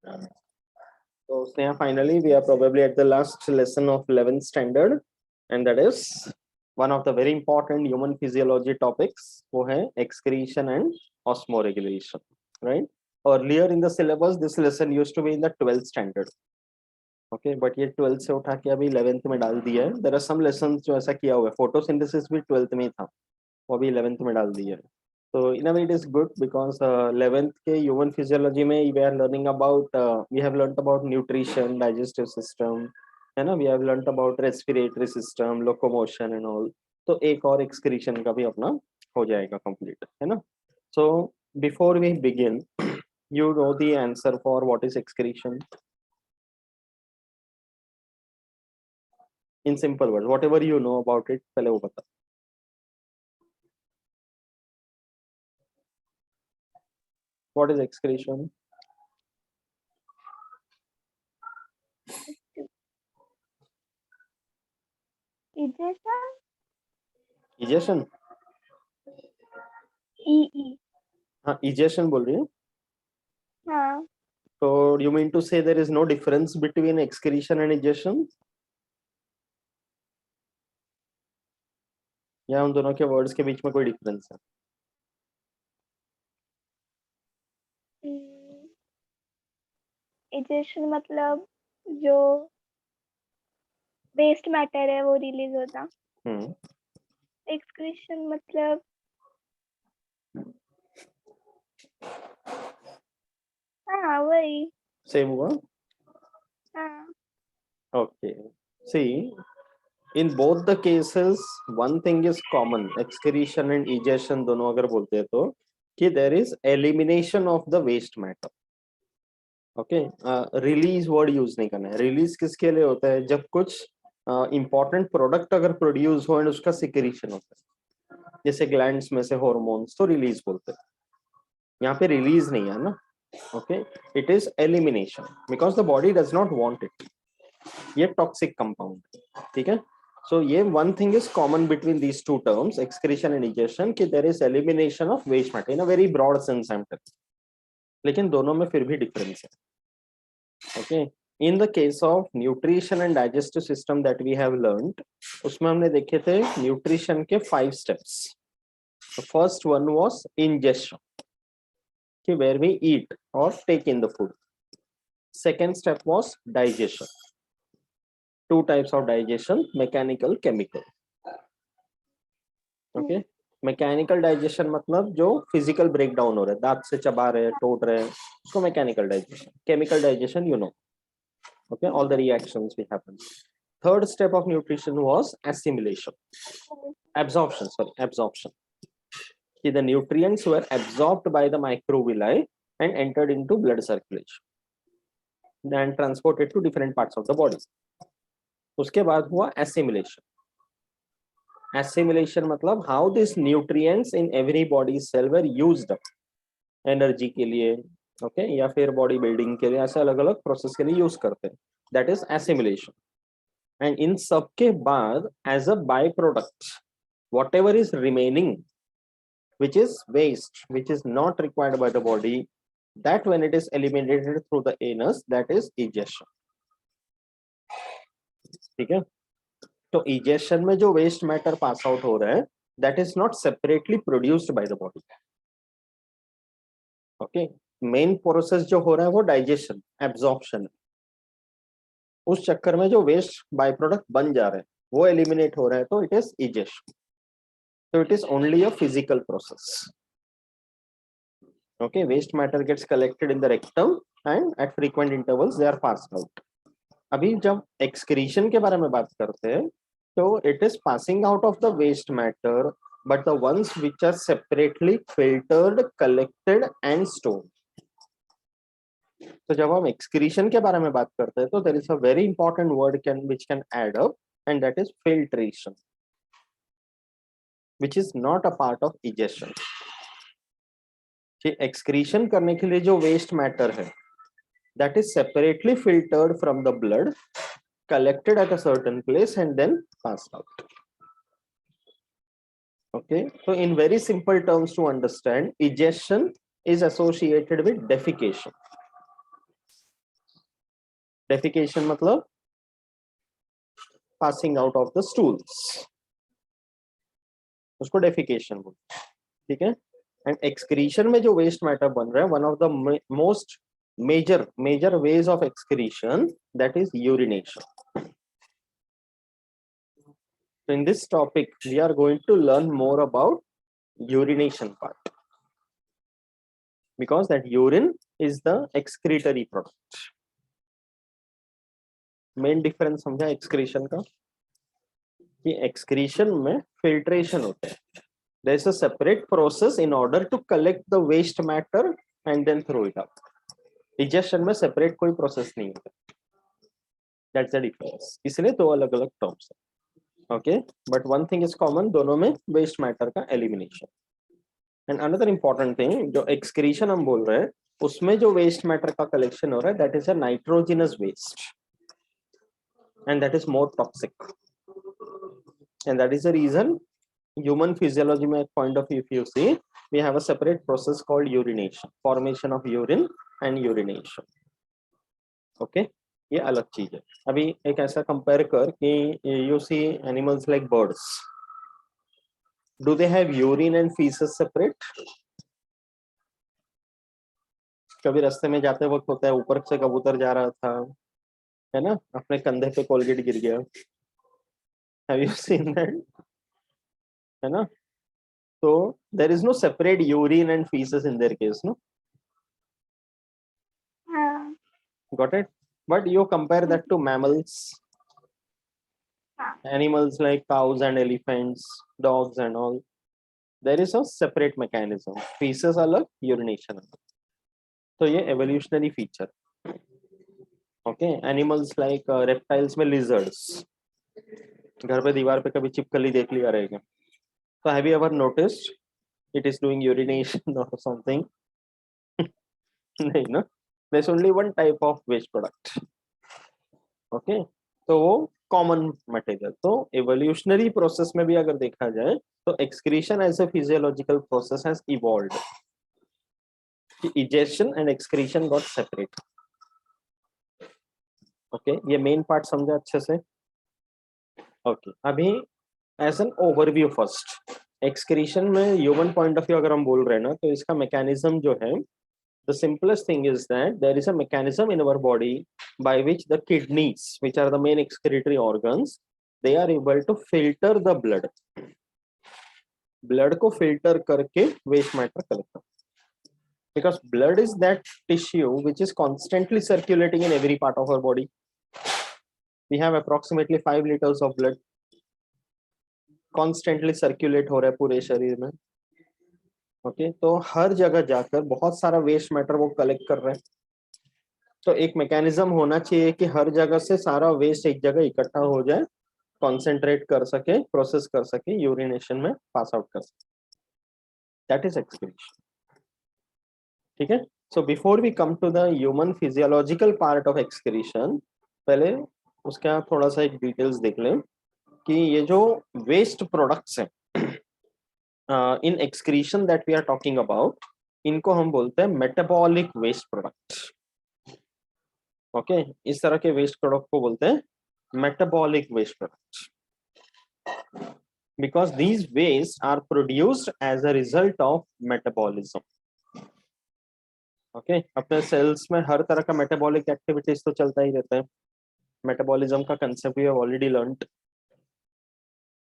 So Sneha, finally we are probably at the last lesson of 11th standard, and that is one of the very important human physiology topics, वो है excretion and osmoregulation, right? Earlier in the syllabus, this lesson used to be in the 12th standard. Okay, but ये 12th से उठा के अभी 11th में डाल दिया है. There are some lessons जो ऐसा किया हुआ है. Photosynthesis भी 12th में था, वो भी 11th में डाल दिया है. So in a way it is good because 11th के human physiology में we are learning about we have learned about nutrition, digestive system, है ना? We have learned about respiratory system, locomotion and all. तो एक और excretion का भी अपना हो जाएगा complete, है ना? So before we begin, you know the answer for what is excretion? In simple words, whatever you know about it, पहले वो बता. What is excretion? Ejection? Ejection? E. हाँ, ejection बोल रही है. हाँ. So you mean to say there is no difference between excretion and ejection? या उन दोनों के वर्ड्स के बीच में कोई डिफरेंस है? Ejection मतलब जो वेस्ट मैटर है वो रिलीज होता. एक्सक्रीशन मतलब हाँ वही. सेम हुआ? हाँ. Okay. See, in both the cases, one thing is common. Excretion and ejection दोनों अगर बोलते हैं तो कि there is elimination of the waste matter. Okay. Release word use नहीं करना है. Release किसके लिए होता है? जब कुछ important product अगर produce हो and उसका secretion होता है, जैसे glands में से hormones, तो release बोलते हैं. यहाँ पे release नहीं है ना. Okay, it is elimination because the body does not want it. ये toxic compound, ठीक है? So ये one thing is common between these two terms, excretion and ejection, कि there is elimination of waste matter in a very broad sense I'm telling. लेकिन दोनों में फिर भी difference है. Okay, in the case of nutrition and digestive system that we have learned, उसमें हमने देखे थे nutrition के 5 steps. The first one was ingestion, कि where we eat or take in the food. Second step was digestion. Two types of digestion, mechanical, chemical. Okay, mechanical digestion मतलब जो physical breakdown हो रहा है, दांत से चबा रहे हैं, टोट रहे हैं, उसको mechanical digestion. Chemical digestion, you know. Okay, all the reactions we happen. Third step of nutrition was assimilation. Absorption, sorry, absorption. The nutrients were absorbed by the microvilli and entered into blood circulation, then transported to different parts of the body. उसके बाद हुआ assimilation. Assimilation मतलब how these nutrients in every body cell were used up. Energy के लिए, okay, या फिर body building के लिए ऐसे अलग-अलग process के लिए use करते हैं. That is assimilation. And in सब के बाद as a byproduct, whatever is remaining, which is waste, which is not required by the body, that when it is eliminated through the anus, that is egestion. ठीक है? तो egestion में जो waste matter pass out हो रहा है, that is not separately produced by the body. Okay, main process जो हो रहा है वो digestion, absorption. उस चक्कर में जो waste byproduct बन जा रहे हैं, वो eliminate हो रहा है, तो it is egestion. So it is only a physical process. Okay, waste matter gets collected in the rectum and at frequent intervals they are passed out. अभी जब excretion के बारे में बात करते हैं, तो it is passing out of the waste matter, but the ones which are separately filtered, collected and stored. तो जब हम excretion के बारे में बात करते हैं, तो there is a very important word which can add up, and that is filtration, which is not a part of egestion. कि excretion करने के लिए जो waste matter है, that is separately filtered from the blood, collected at a certain place and then passed out. Okay, so in very simple terms to understand, egestion is associated with defecation. Defecation मतलब passing out of the stools, उसको defecation बोलते हैं, ठीक है. And excretion में जो waste matter बन रहा है, one of the most major ways of excretion, that is urination. So in this topic we are going to learn more about urination part, because that urine is the excretory product. Main difference समझा excretion का, कि excretion में filtration होता है. There is a separate process in order to collect the waste matter and then throw it out. Digestion में separate कोई process नहीं होता. That's the difference. इसलिए दो अलग-अलग terms हैं. Okay, but one thing is common, दोनों में waste matter का elimination. And another important thing, जो excretion हम बोल रहे हैं, उसमें जो waste matter का collection हो रहा है, that is a nitrogenous waste, and that is more toxic. And that is the reason human physiology में point of view, if you see, we have a separate process called urination, formation of urine and urination. Okay, ये अलग चीज है. अभी एक ऐसा compare कर कि you see animals like birds, do they have urine and feces separate? कभी रास्ते में जाते वक्त होता है, ऊपर से कबूतर जा रहा था, है ना, अपने कंधे पे कोलगेट गिर गया. Have you seen that? है ना. So there is no separate urine and feces in their case, no? हाँ. Got it? But you compare that to mammals, animals like cows and elephants, dogs and all, there is a separate mechanism. Feces अलग, urination अलग. तो ये evolutionary feature. Okay, animals like reptiles में lizards, घर पे दीवार पे कभी चिपकली देख लिया रहेगा. So have you ever noticed it is doing urination or something? नहीं ना. There's only one type of waste product. Okay, तो वो कॉमन मटेरियल. तो एवोल्यूशनरी प्रोसेस में भी अगर देखा जाए तो excretion as a physiological process has evolved. Egestion and excretion got separate. Okay, ये मेन पार्ट समझा अच्छे से. ओके, अभी as an overview first, excretion में ह्यूमन पॉइंट ऑफ व्यू अगर हम बोल रहे हैं ना, तो इसका मैकेनिज्म जो है, the simplest thing is that there is a mechanism in our body by which the kidneys, which are the main excretory organs, they are able to filter the blood. Blood को filter करके waste matter collect करते. Because blood is that tissue which is constantly circulating in every part of our body. We have approximately 5 liters of blood constantly circulate हो रहा है पूरे शरीर में. Okay, तो हर जगह जाकर बहुत सारा वेस्ट मैटर वो कलेक्ट कर रहे हैं. तो एक मैकेनिज्म होना चाहिए कि हर जगह से सारा वेस्ट एक जगह इकट्ठा हो जाए, कॉन्सेंट्रेट कर सके, प्रोसेस कर सके, यूरिनेशन में पास आउट कर सके. That is excretion. ठीक है. So before we come to the human physiological part of excretion, पहले उसका थोड़ा सा एक डिटेल्स देख लें कि ये जो वेस्ट प्रोडक्ट्स हैं in excretion that we are talking about, इनको हम बोलते हैं metabolic waste products. ओके, इस तरह के वेस्ट प्रोडक्ट को बोलते हैं metabolic waste products, because these wastes are produced as a result of metabolism. Okay, अपने सेल्स में हर तरह का मेटाबॉलिक एक्टिविटीज तो चलता ही रहता है. मेटाबॉलिज्म का concept we have already learned,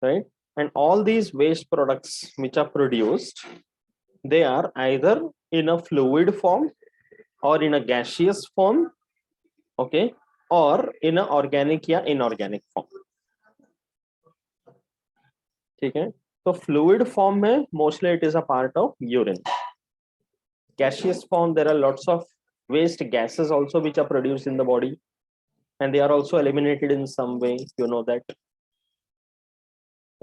right. And all these waste products which are produced, they are either in a fluid form or in a gaseous form, okay, or in a organic या inorganic form. ठीक है. तो fluid form में mostly it is a part of urine. Gaseous form, there are lots of waste gases also which are produced in the body, and they are also eliminated in some way, you know that.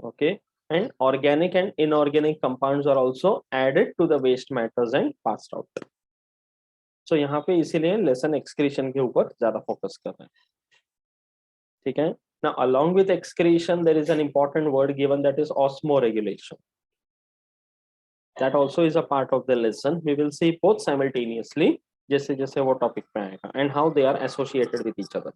Okay, and organic and inorganic compounds are also added to the waste matters and passed out. So यहाँ पे इसीलिए lesson excretion के ऊपर ज्यादा focus कर रहे हैं. ठीक है. Now along with excretion there is an important word given, that is osmoregulation. That also is a part of the lesson. We will see both simultaneously. जैसे जैसे वो टॉपिक पे आएगा, and how they are associated with each other,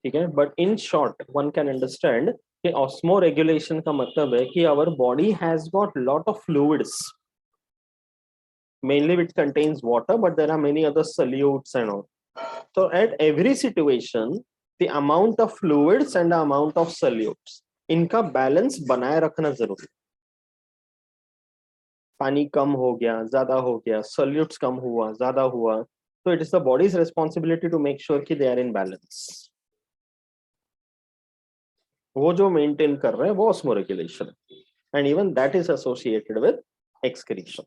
ठीक है। But in short one can understand कि osmoregulation का मतलब है कि our body has got lot of fluids, mainly which contains water, but there are many other solutes and all. So at every situation, the amount of fluids and the amount of solutes, इनका balance बनाए रखना जरूरी। पानी कम हो गया, ज्यादा हो गया, सोल्यूट्स कम हुआ, ज्यादा हुआ, तो it is the body's responsibility to make sure कि दे आर इन बैलेंस। वो जो मेंटेन कर रहे हैं वो osmoregulation, and even that is associated with excretion,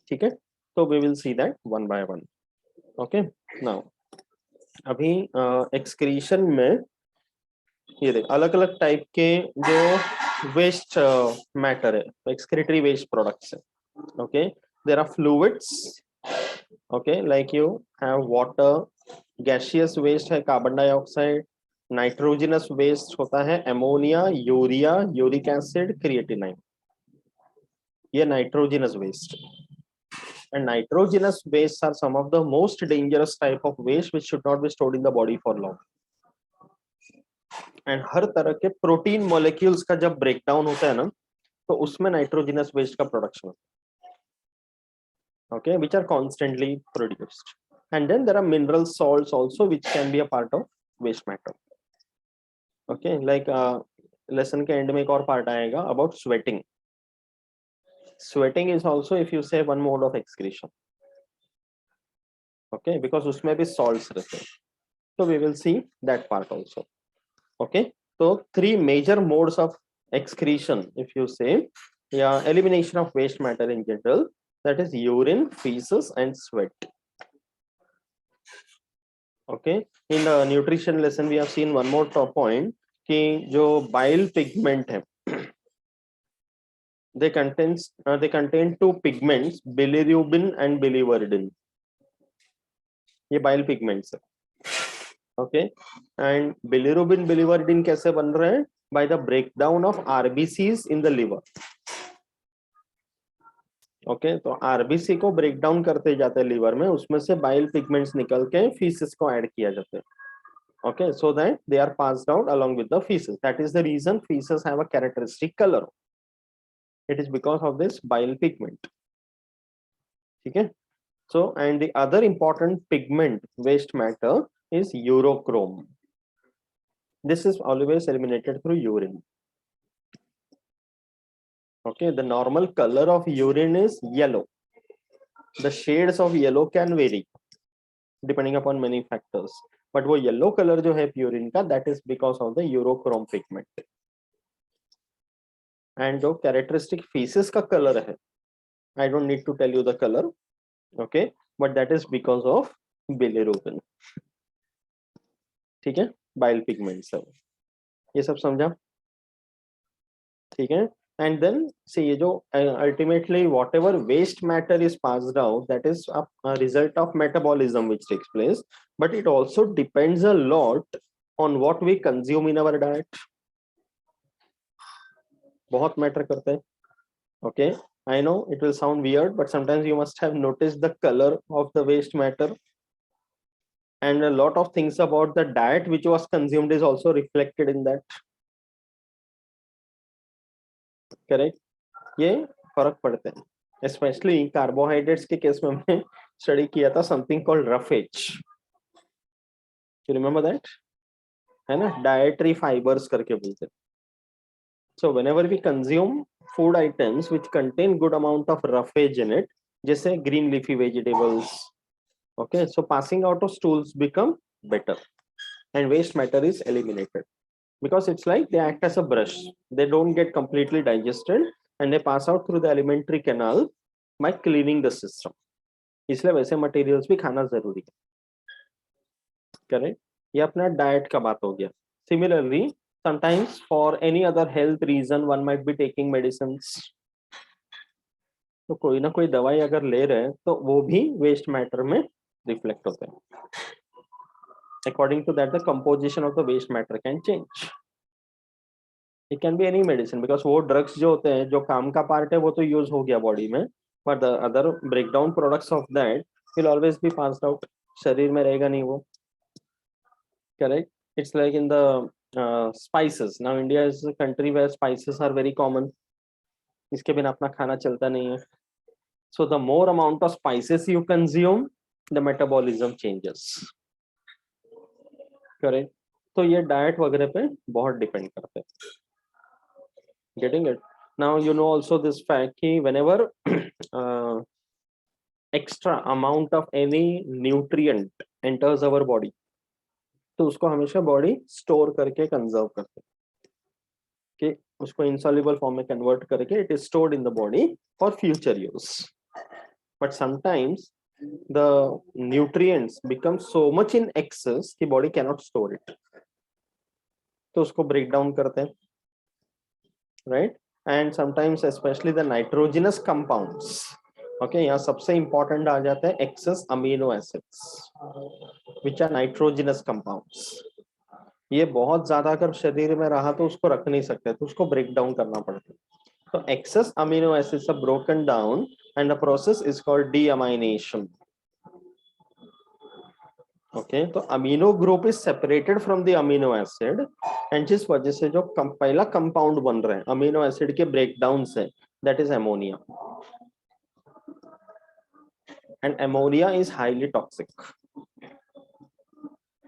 ठीक है। तो we will see that one by one. Okay, now अभी एक्सक्रीशन में ये देख अलग अलग टाइप के जो वेस्ट मैटर है, एक्सक्रीटरी वेस्ट प्रोडक्ट्स है। Okay, there are fluids, okay, like you have water, gaseous waste है कार्बन डाइऑक्साइड, नाइट्रोजनस वेस्ट होता है ammonia, urea, uric acid, creatinine, ये nitrogenous waste. And nitrogenous wastes are some of the most dangerous type of waste which should not be stored in the body for long. And हर तरह के protein molecules का जब breakdown होता है ना, तो उसमें नाइट्रोजनस वेस्ट का प्रोडक्शन होता है, okay, which are constantly produced. And then there are mineral salts also which can be a part of waste matter. Okay, like lesson के end में एक और part आएगा about sweating. Sweating is also, if you say, one mode of excretion. Okay, because उसमें भी salts रहते हैं, so we will see that part also. Okay, so three major modes of excretion, if you say, yeah, elimination of waste matter in general, that is urine, feces, and sweat. Okay, in the nutrition lesson we have seen one more top point कि जो bile pigment है, they contain two pigments, bilirubin and biliverdin. ये bile pigments है, okay, and bilirubin biliverdin कैसे बन रहे हैं? By the breakdown of RBCs in the liver. Okay, तो आरबीसी को ब्रेक डाउन करते जाते हैं लिवर में, उसमें से बाइल पिगमेंट्स निकल के फीसिस को ऐड किया जाता है। Okay, so that they are passed out along with the faeces, that is the reason faeces have a characteristic colour, it is because of this bile pigment, ठीक है। So and the other important pigment waste matter is urochrome, this is always eliminated through urine. Okay, the normal color of urine is yellow. The shades of yellow can vary depending upon many factors, but वो yellow color जो है urine का, that is because of the urochrome pigment. And जो characteristic feces का color है, I don't need to tell you the color, okay, but that is because of bilirubin, ठीक है, bile pigments है, ये सब समझा, ठीक है। And then see ये जो ultimately whatever waste matter is passed out, that is a result of metabolism which takes place, but it also depends a lot on what we consume in our diet. बहुत matter करते हैं, okay, I know it will sound weird, but sometimes you must have noticed the color of the waste matter, and a lot of things about the diet which was consumed is also reflected in that, correct? ये फर्क पड़ते हैं, specially carbohydrates के case में हमने study किया था something called roughage, you remember that, है ना, डाइटरी फाइबर्स करके बोलते हैं। So whenever we consume food items which contain good amount of roughage in it, जैसे green leafy vegetables, okay, so passing out of stools become better and waste matter is eliminated, because it's like they act as a brush, they don't get completely digested and they pass out through the alimentary canal by cleaning the system, इसलिए वैसे materials भी खाना जरूरी है, correct. ये अपना diet का बात हो गया। Similarly sometimes for any other health reason one might be taking medicines, तो कोई ना कोई दवाई अगर ले रहे हैं तो वो भी वेस्ट मैटर में रिफ्लेक्ट होते हैं, according to that the composition of the waste matter can change. It can be any medicine, because वो ड्रग्स जो होते हैं जो काम का पार्ट है वो तो यूज हो गया बॉडी में, but the other breakdown products of that will always be passed out. शरीर में रहेगा नहीं वो. Correct. It's like in the spices. Now India is a country where spices are very common. इसके बिना अपना खाना चलता नहीं है. So the more amount of spices you consume, the metabolism changes. Correct. तो ये डाइट वगैरह पे बहुत डिपेंड करते हैं. Getting it? Now you know also this fact कि whenever extra amount of any nutrient enters our body, तो उसको हमेशा बॉडी स्टोर करके कंजर्व करते हैं कि उसको insoluble फॉर्म में कन्वर्ट करके it is stored in the body for future use. But sometimes the nutrients become so much in excess कि body cannot store it. तो उसको break down करते हैं, right? And sometimes especially the nitrogenous compounds. Okay, यहाँ सबसे important आ जाते हैं excess amino acids, which are nitrogenous compounds. ये बहुत ज्यादा अगर शरीर में रहा तो उसको रख नहीं सकते, तो उसको ब्रेक डाउन करना पड़ता है. तो excess amino acids are broken down and the process is called deamination. Okay, तो amino group is separated from the amino acid and जिस वजह से जो पहला कंपाउंड बन रहे हैं अमीनो एसिड के ब्रेकडाउन से, that is ammonia. And ammonia is highly toxic.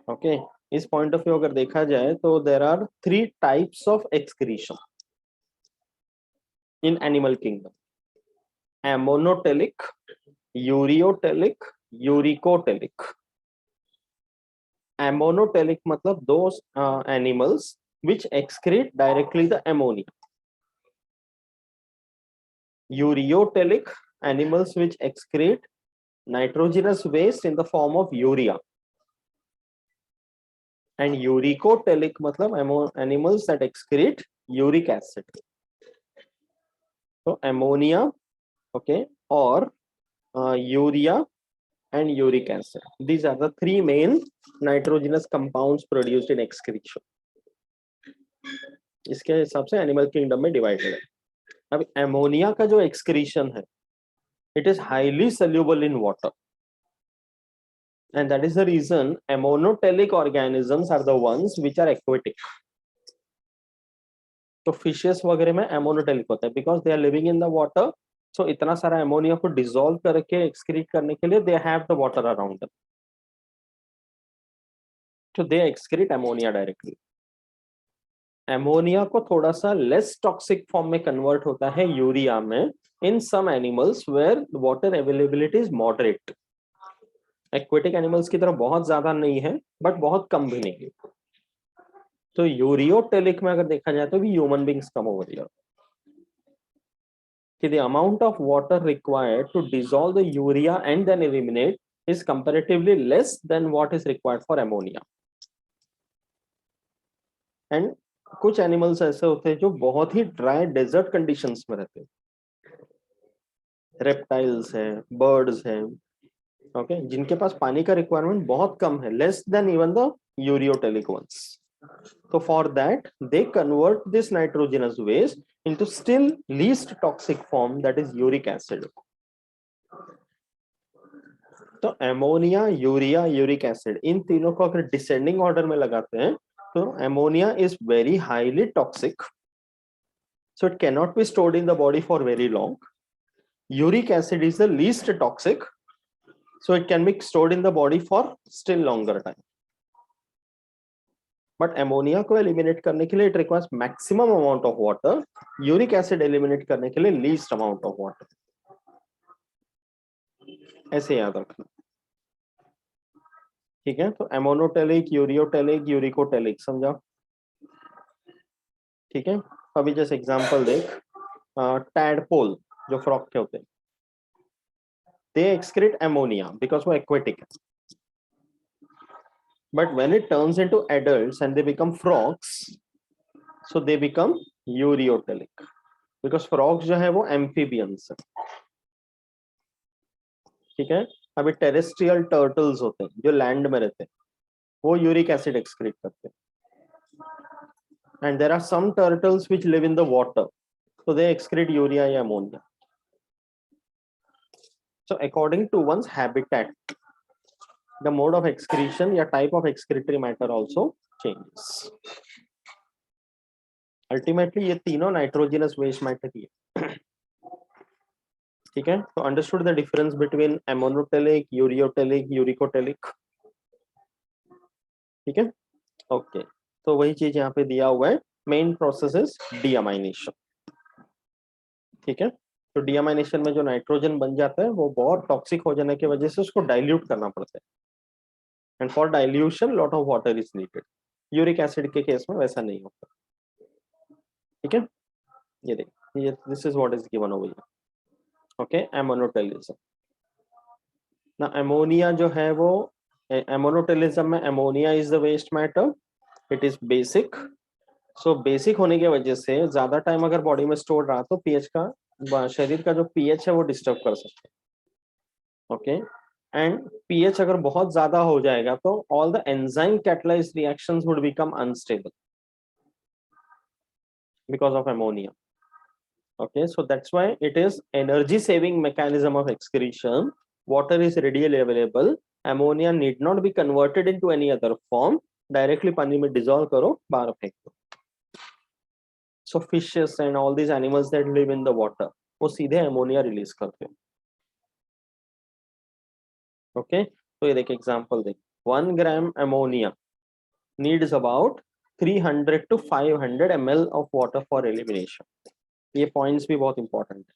Okay, इस पॉइंट ऑफ व्यू अगर देखा जाए तो there are 3 types of excretion in animal kingdom: ammonotelic, ureotelic, uricotelic. Ammonotelic मतलब those animals which excrete directly the ammonia. Ureotelic animals which excrete nitrogenous waste in the form of urea. And uricotelic मतलब animals that excrete uric acid. So ammonia, okay, or urea and uric acid. These are the 3 main nitrogenous compounds produced in excretion. इसके हिसाब से animal kingdom में divided है. अब ammonia का जो excretion है, it is highly soluble in water, and that is the reason ammonotelic organisms are the ones which are aquatic. तो फिशेस वगैरह में ammonotelic होता है because they are living in the water. So इतना सारा अमोनिया को dissolve करके excrete करने के लिए they have the water around them, so they excrete ammonia directly. Ammonia को थोड़ा सा लेस टॉक्सिक फॉर्म में कन्वर्ट होता है यूरिया में in some animals where water availability is moderate. Aquatic animals की तरह बहुत ज्यादा नहीं है बट बहुत कम भी नहीं है. तो यूरियोटेलिक में अगर देखा जाए तो भी human beings come over here कि the amount of water required to dissolve the urea and then eliminate is comparatively less than what is required for ammonia. And कुछ एनिमल्स ऐसे होते हैं जो बहुत ही ड्राई डेजर्ट कंडीशंस में रहते हैं. रेप्टाइल्स हैं, बर्ड्स हैं, ओके, जिनके पास पानी का रिक्वायरमेंट बहुत कम है, less than even the ureotelic ones. तो for that they convert this nitrogenous waste into still least toxic form, that is uric acid. तो अमोनिया, यूरिया, यूरिक एसिड, इन तीनों को अगर डिसेंडिंग ऑर्डर में लगाते हैं तो ammonia is very highly toxic, so it cannot be stored in the body for very long. Uric acid is the least toxic, so it can be stored in the body for still longer time. But ammonia को eliminate करने के लिए it requires maximum amount of water. Uric acid eliminate करने के लिए least amount of water. ऐसे याद रखना, ठीक है. तो ammonotelic, ureotelic, uricotelic समझा, ठीक है. अभी जैसे एग्जांपल देख, टैडपोल जो फ्रॉग के होते हैं, they excrete ammonia because वो aquatic है. But when it turns into adults and they become frogs, so they become ureotelic because frogs जो है वो amphibians है, ठीक है. अभी टेरेस्ट्रियल टर्टल्स होते हैं जो लैंड में रहते हैं, वो यूरिक एसिड एक्सक्रीट करते हैं. And there are some turtles which live in the water, so they excrete urea या ammonia. So according to one's habitat, the mode of excretion या type of excretory matter also changes. Ultimately ये तीनों nitrogenous waste matter ही है. ठीक है, तो understood the difference between ammonotelic, ureotelic, uricotelic. ठीक है, ओके. तो वही चीज यहाँ पे दिया हुआ है. Main process is deamination. ठीक है, तो डीअमाइनेशन में जो नाइट्रोजन बन जाता है वो बहुत टॉक्सिक हो जाने की वजह से उसको डाइल्यूट करना पड़ता है. And for dilution lot of water is needed. Uric acid के केस में वैसा नहीं होता. ठीक है, ये देखिए, ये this is what is given over here. Okay, ammonotelism. ना अमोनिया जो है वो एमोनोटेलिज्म में ammonia is the waste matter. It is basic. So basic होने की वजह से ज्यादा टाइम अगर बॉडी में स्टोर रहा तो पीएच का, शरीर का जो पीएच है वो डिस्टर्ब कर सकते हैं. ओके, एंड पीएच अगर बहुत ज्यादा हो जाएगा तो all the enzyme catalysed reactions would become unstable because of ammonia. Okay, so that's why it is energy saving mechanism of excretion. Water is readily available. Ammonia need not be converted into any other form. Directly पानी में dissolve करो, बाहर फेंक दो. So fishes and all these animals that live in the water, वो सीधे ammonia release करते हैं. Okay, तो ये देखिए example देख. 1 gram ammonia needs about 300 to 500 ml of water for elimination. ये पॉइंट्स भी बहुत इंपॉर्टेंट है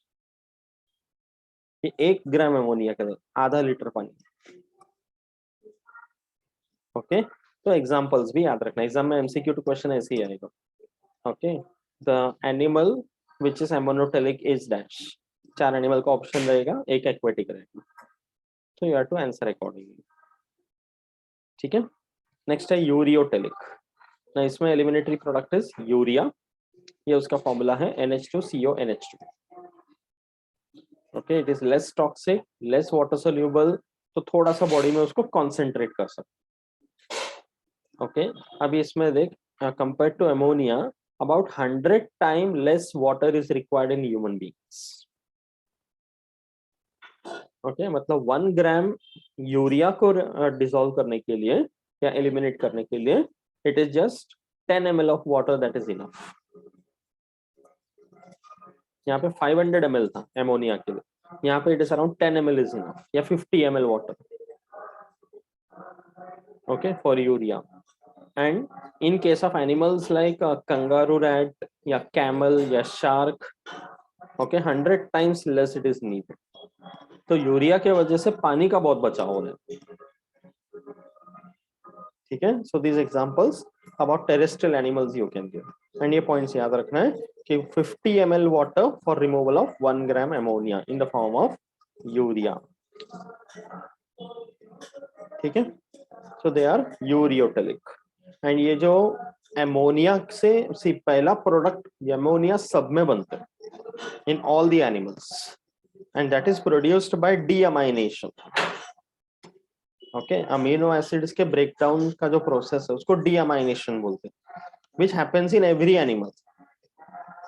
कि 1 ग्राम अमोनिया का आधा लीटर पानी. ओके, तो एग्जांपल्स भी याद रखना. एग्जाम में एमसीक्यू टू क्वेश्चन ऐसे ही आएगा. Okay, the animal which is ammonotelic is dash. 4 animal का ऑप्शन रहेगा, एक एक्वेटिक रहेगा. तो you have to answer accordingly. ठीक है, नेक्स्ट है यूरियोटेलिक. ना इसमें एलिमिनेटरी प्रोडक्ट इज यूरिया. ये उसका फॉर्मूला है NH2CONH2. Okay, it is less toxic, less water soluble, तो थोड़ा सा बॉडी में उसको कॉन्सेंट्रेट कर सकते. ओके, अभी इसमें देख, compare to ammonia about 100 time less water is required in human beings. Okay, मतलब 1 ग्राम यूरिया को डिसॉल्व करने के लिए या एलिमिनेट करने के लिए it is just 10 ml of water, that is enough. यहाँ पे 500 ml था एमोनिया के लिए, यहाँ पे it is around 10 ml is enough, या 50 ml water. Okay, for urea. And in case of animals like kangaroo rat या कैमल या shark, okay, 100 times less it is needed. तो यूरिया के वजह से पानी का बहुत बचाव हो रहा है. ठीक है, so these examples about terrestrial animals you can give. And ये पॉइंट्स याद रखना है कि 50 ml water for removal of 1 gram ammonia in the form of urea. ठीक है, सो दे आर यूरियोटेलिक. एंड ये जो अमोनिया से पहला प्रोडक्ट अमोनिया सब में बनता है in all the animals, and that is produced by deamination. Okay, amino acids के ब्रेकडाउन का जो प्रोसेस है उसको डीअमाइनेशन बोलते हैं, which happens in every animal.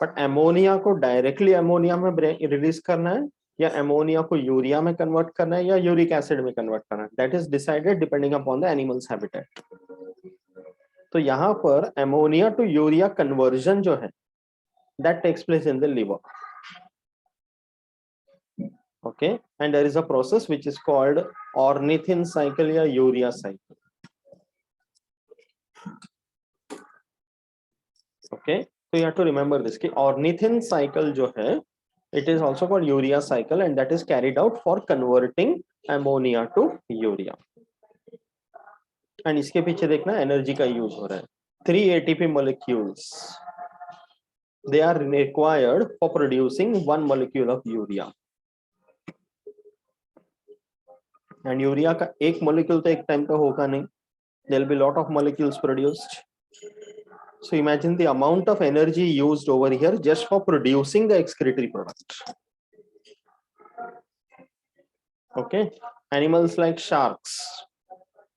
But ammonia को डायरेक्टली अमोनिया में रिलीज करना है या अमोनिया को यूरिया में कन्वर्ट करना है या यूरिक एसिड में कन्वर्ट करना है, that is decided depending upon the animal's habitat. तो यहाँ पर अमोनिया टू यूरिया कन्वर्जन जो है that takes place in the liver. Okay, and there is a process which is called ornithine cycle या urea cycle. Okay, so you have to remember this कि ornithine cycle जो है it is also called urea cycle and that is carried out for converting ammonia to urea. and इसके पीछे देखना energy का use हो रहा है. 3 ATP molecules they are required for producing 1 molecule of urea. And urea का एक molecule तो एक टाइम पे होगा नहीं, there will be lot of molecules produced. So imagine the amount of energy used over here just for producing the excretory product. Okay, animals like sharks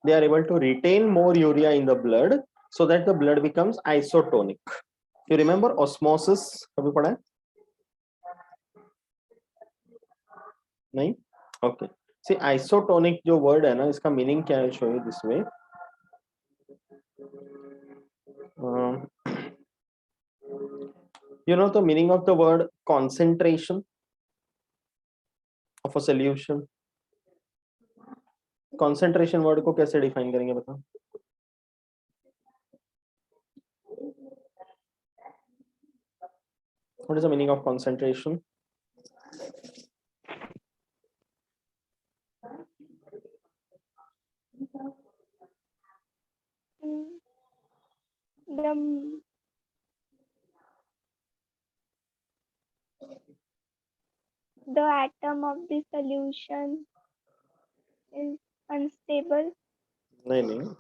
they are able to retain more urea in the blood so that the blood becomes isotonic. You remember osmosis? कभी पढ़ा है? नहीं? Okay, सी isotonic जो word है ना, इसका meaning क्या है, show you this way. You know the meaning of the word concentration of a solution? Concentration word को कैसे डिफाइन करेंगे बताओ? What is the meaning of concentration? The atom of the solution is unstable. नहीं नहीं,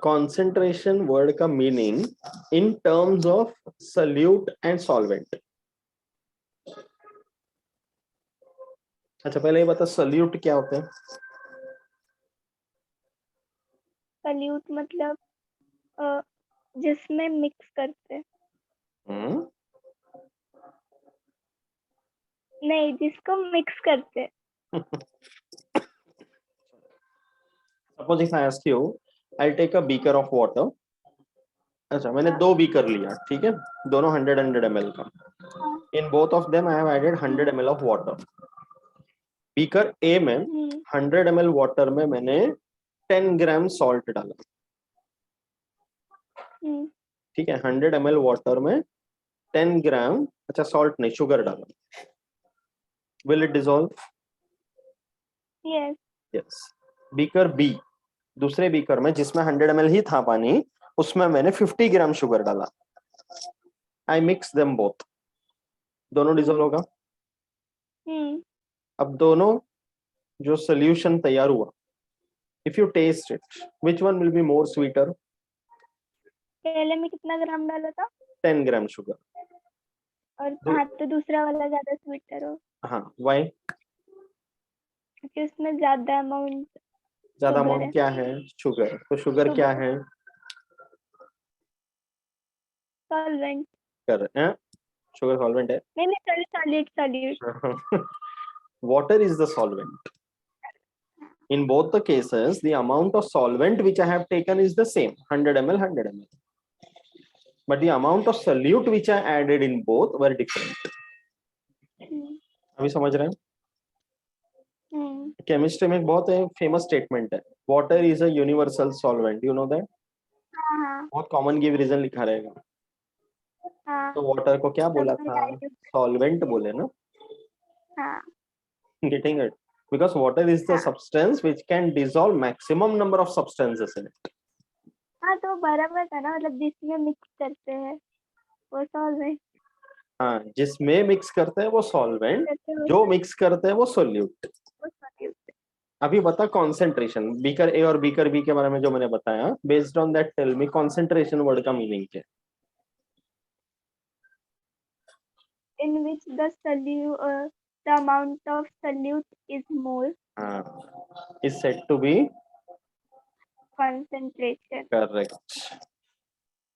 concentration word का meaning in terms of solute and solvent. अच्छा पहले ये बता solute क्या होते हैं? Solute मतलब जिसमें मिक्स करते हैं. नहीं, जिसको मिक्स करते हैं. Suppose if I ask you, I'll take a beaker of water. अच्छा मैंने दो बीकर लिया, ठीक है, दोनों 100 ml का. In both of them I have added 100 ml of water. Beaker A में 100 ml वाटर में मैंने 10 ग्राम सॉल्ट डाला. ठीक है, 100 ml वाटर में 10 ग्राम, अच्छा सॉल्ट नहीं शुगर डाला. Will it dissolve? Yes. Yes. Beaker B, दूसरे बीकर में जिसमें 100 ml ही था पानी, उसमें मैंने 50 ग्राम शुगर डाला. I mix them both. दोनों डिसॉल्व होगा. अब दोनों जो सोल्यूशन तैयार हुआ, if you taste it, which one will be more sweeter? पहले में कितना ग्राम डाला था? 10 ग्राम शुगर. और हाँ, तो दूसरा वाला ज्यादा स्वीटर हो. हाँ, why? क्योंकि उसमें ज्यादा अमाउंट क्या है? शुगर. तो शुगर क्या है? सॉल्वेंट. कर शुगर सॉल्वेंट है? नहीं solute. Water is the solvent. In both the cases, the amount of solvent which I have taken is the same, 100 ml, 100 ml. But the amount of solute which I added in both were different. अभी समझ रहे हैं? Chemistry में एक बहुत famous statement है, water is a universal solvent. You know that? बहुत common give reason लिखा रहेगा. तो वाटर को क्या बोला था? सॉल्वेंट बोले ना. Getting it? Because water is the substance which can dissolve maximum number of substances in it. हाँ, तो बराबर था ना, मतलब जिसमें मिक्स करते हैं वो सॉल्वेंट. हाँ, जिसमें मिक्स करते हैं वो सॉल्वेंट, जो मिक्स करते हैं वो सोल्यूट. अभी बता कॉन्सेंट्रेशन, बीकर ए और बीकर बी के बारे में जो मैंने बताया, based on that tell me concentration word का मीनिंग क्या है? In which the amount of solute is more. Is said to be concentration. Correct.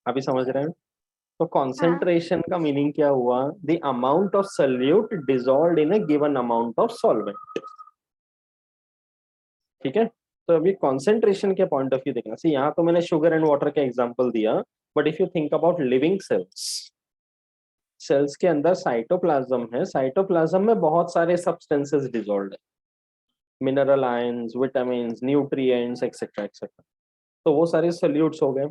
अभी समझ रहे हैं? तो concentration का मीनिंग क्या हुआ? The amount of solute dissolved in a given amount of solvent. ठीक है, तो अभी concentration के पॉइंट ऑफ व्यू देखना. सी यहाँ तो मैंने शुगर एंड वाटर का एग्जांपल दिया, but if you think about living cells, cells के अंदर साइटोप्लाज्म है. साइटोप्लाज्म में बहुत सारे सब्सटेंसेस डिसॉल्व्ड है, mineral ions, vitamins, nutrients etcetera etcetera. तो वो सारे सोल्यूट्स हो गए.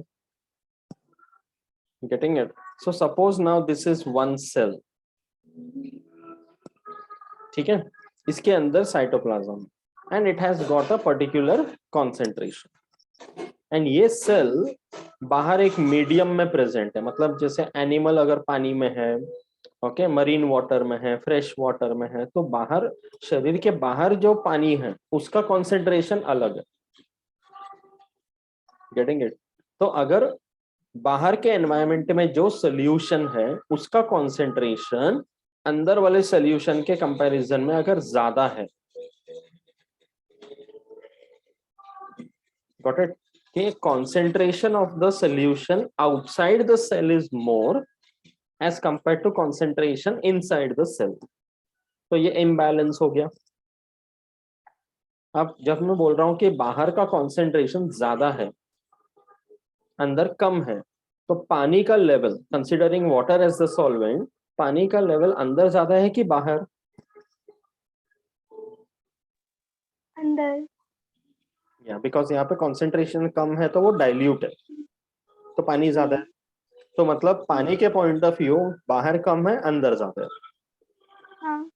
Getting it? So suppose now this is one cell. ठीक है, इसके अंदर cytoplasm and it has got a particular concentration. And ये सेल बाहर एक मीडियम में प्रेजेंट है, मतलब जैसे एनिमल अगर पानी में है, ओके, मरीन वाटर में है, फ्रेश वाटर में है, तो बाहर शरीर के बाहर जो पानी है उसका कॉन्सेंट्रेशन अलग है. Getting it? तो अगर बाहर के एनवायरनमेंट में जो सोल्यूशन है उसका कॉन्सेंट्रेशन अंदर वाले सोल्यूशन के कंपैरिजन में अगर ज्यादा है, गॉट इट? कि concentration of the solution outside the cell is more as compared to concentration inside the cell. तो ये इम्बैलेंस हो गया। अब जब मैं बोल रहा हूं कि बाहर का कॉन्सेंट्रेशन ज्यादा है, अंदर कम है, तो पानी का level, considering water as the solvent, पानी का लेवल अंदर ज्यादा है कि बाहर? अंदर। या बिकॉज यहाँ पे कॉन्सेंट्रेशन कम है तो वो डाइल्यूट है, तो पानी ज्यादा है, तो मतलब पानी के पॉइंट ऑफ व्यू बाहर कम है, अंदर ज्यादा है। हाँ।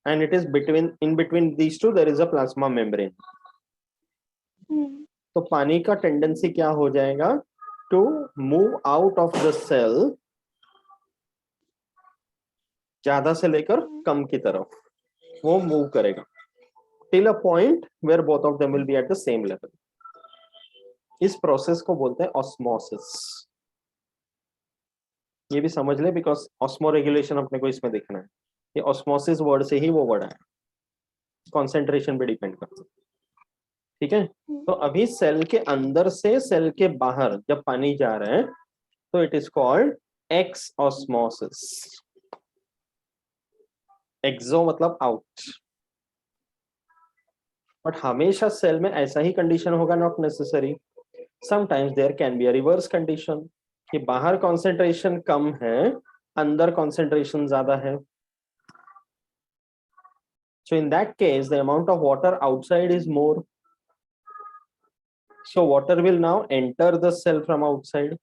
And it is between, in between these two there is a plasma membrane. तो पानी का टेंडेंसी क्या हो जाएगा? To move out of the cell, ज्यादा से लेकर कम की तरफ वो मूव करेगा, till a point where both of them will be at the same level. इस प्रोसेस को बोलते हैं ऑस्मोसिस। ये भी समझ ले, बिकॉज ऑस्मो रेगुलेशन अपने को इसमें देखना है। ये ऑस्मोसिस वर्ड से ही वो वर्ड है, कॉन्सेंट्रेशन पे डिपेंड करता है। ठीक है, तो अभी सेल के अंदर से सेल के बाहर जब पानी जा रहा है तो it is called exosmosis. Exo मतलब आउट। बट हमेशा सेल में ऐसा ही कंडीशन होगा? Not necessary. Sometimes there can be a reverse condition कि बाहर कॉन्सेंट्रेशन कम है, अंदर कॉन्सेंट्रेशन ज्यादा है। So in that case, the amount of water outside is more. So water will now enter the cell from outside.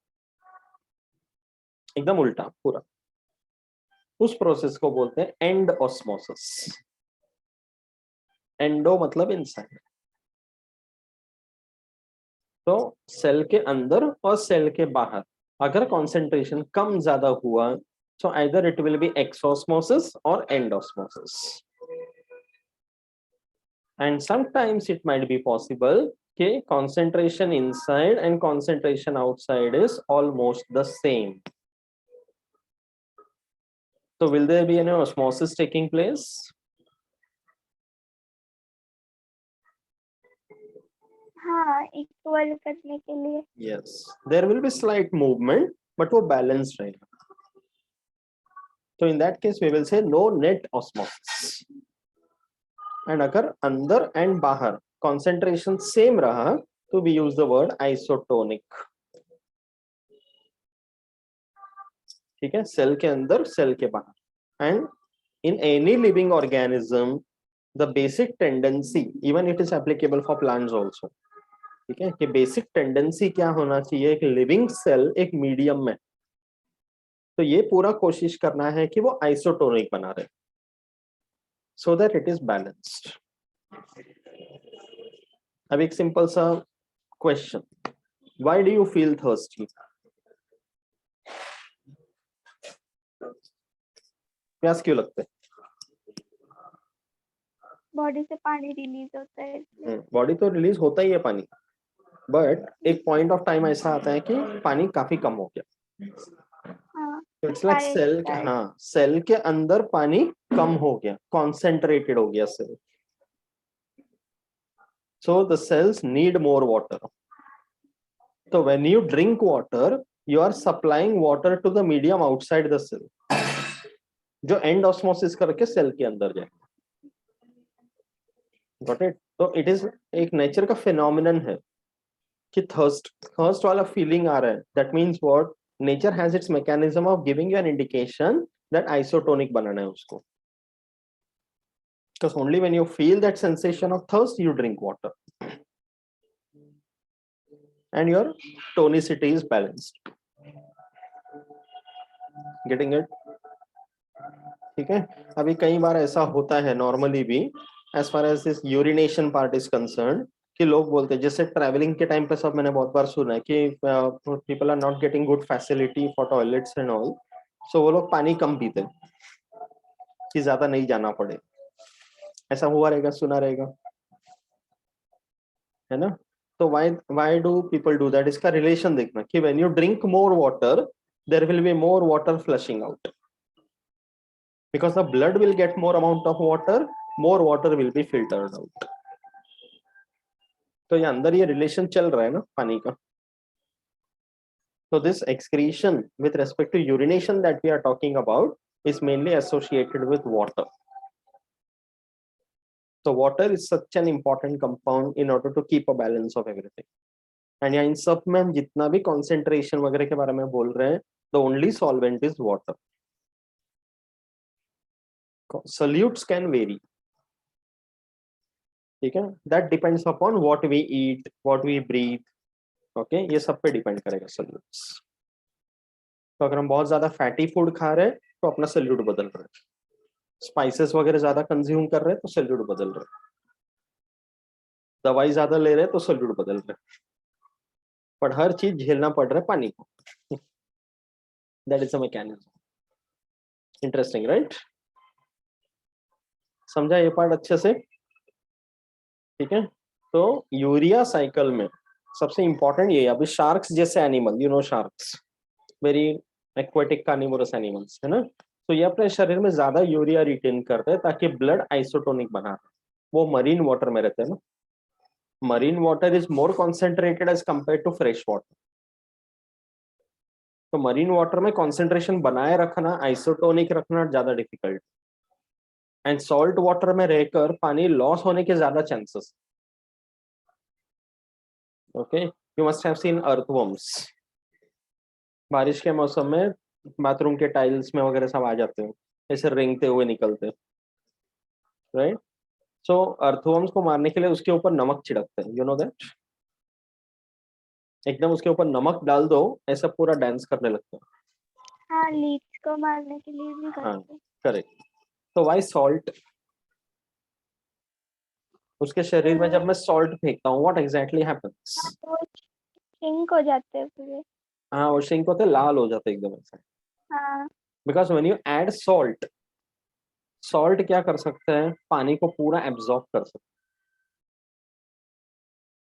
एकदम उल्टा पूरा। उस प्रोसेस को बोलते हैं एंड ऑस्मोसिस। एंडो मतलब इनसाइड। तो सेल के अंदर और सेल के बाहर अगर कॉन्सेंट्रेशन कम ज्यादा हुआ, so either it will be exosmosis or endosmosis. And sometimes it might be possible कि concentration inside and concentration outside is almost the same. So will there be any osmosis taking place? हाँ, equal करने के लिए। Yes, there will be slight movement, but वो balanced रहेगा। So in that case we will say no net osmosis. And अगर अंदर and बाहर concentration same रहा तो we use the word isotonic. ठीक है, सेल के अंदर सेल के बाहर। And in any living organism the basic tendency, even it is applicable for plants also, ठीक है, कि बेसिक टेंडेंसी क्या होना चाहिए? एक लिविंग सेल एक मीडियम में, तो ये पूरा कोशिश करना है कि वो आइसोटोनिक बना रहे, so that it is balanced. अब एक सिंपल सा question, why do you feel thirsty? प्यास क्यों लगता है? बॉडी से पानी रिलीज होता है इसलिए। बॉडी तो रिलीज होता ही है पानी, बट एक पॉइंट ऑफ टाइम ऐसा आता है कि पानी काफी कम हो गया। हाँ, इट्स लाइक सेल, हाँ, सेल के अंदर पानी कम हो गया, कॉन्सेंट्रेटेड हो गया cell, so the cells need more water. तो when you drink water you are supplying water to the medium outside the cell, जो एंड ऑस्मोसिस करके सेल के अंदर जाए। Got it? तो इट इज एक नेचर का फिनोमिनन है कि थर्स्ट वाला फीलिंग आ रहा है, that means what? Nature has its mechanism of giving you an indication that isotonic बनाना है उसको, because only when you feel that sensation of thirst you drink water and your tonicity is balanced. Getting it? ठीक है, अभी कई बार ऐसा होता है नॉर्मली भी, as far as this urination part is concern, कि लोग बोलते हैं, जैसे ट्रैवलिंग के टाइम पे सब मैंने बहुत बार सुना है कि people are not getting good facility for toilets and all, so वो लोग पानी कम पीते कि ज्यादा नहीं जाना पड़े। ऐसा हुआ रहेगा, सुना रहेगा, है ना? तो why do people do that? इसका रिलेशन देखना कि when you drink more water there will be more water flushing out, because the blood will get more amount of water, more water will be filtered out. तो ये अंदर ये relation चल रहा है ना पानी का। So this excretion with respect to urination that we are talking about is mainly associated with water. So water is such an important compound in order to keep a balance of everything. And यहाँ इन सब में हम जितना भी concentration वगैरह के बारे में बोल रहे हैं, the only solvent is water. Solutes can vary. ठीक है, that depends upon what we eat, what we breathe. Okay, ये सब पे depend करेगा solutes. तो अगर हम बहुत ज्यादा फैटी फूड खा रहे हैं तो अपना सोल्यूट बदल रहे हैं, स्पाइसेस वगैरह ज्यादा कंज्यूम कर रहे हैं तो सोल्यूट बदल रहे हैं, दवाई ज्यादा ले रहे हैं तो सोल्यूट बदल रहे हैं, पर हर चीज झेलना पड़ रहा है पानी को. That is a mechanism. Interesting right? समझा ये पार्ट अच्छे से? ठीक है, तो यूरिया साइकिल में सबसे इंपॉर्टेंट ये, अभी शार्क्स जैसे animal, you know sharks very aquatic carnivorous animals है ना, तो ये अपने शरीर में ज्यादा यूरिया रिटेन करते हैं ताकि ब्लड आइसोटोनिक बना. वो मरीन वाटर में रहते हैं ना. Marine water is more concentrated as compare to fresh water. तो मरीन वाटर में कॉन्सेंट्रेशन बनाए रखना, आइसोटोनिक रखना ज्यादा डिफिकल्ट. एंड सॉल्ट वाटर में रहकर पानी लॉस होने के ज्यादा chances. Okay, you must have seen earthworms. बारिश के मौसम में बाथरूम के टाइल्स में वगैरह सब आ जाते हैं, ऐसे रेंगते हुए निकलते, राइट? सो अर्थवर्म्स को मारने के लिए उसके ऊपर नमक छिड़कते हैं, यू नो दैट. एकदम उसके ऊपर नमक डाल दो, ऐसा पूरा डांस करने लगता है. हाँ, लीच को मारने के लिए भी हाँ करते हैं। करेक्ट. तो वाई सॉल्ट? उसके शरीर में जब मैं सॉल्ट फेंकता हूँ, व्हाट एग्जैक्टली हैपेंस? वो सिंक हो जाते हैं पूरे। हाँ, वो सिंक होते लाल हो जाते एकदम ऐसे. हाँ, because when you add salt, salt क्या कर सकते हैं, पानी को पूरा एब्जॉर्ब कर सकते हैं.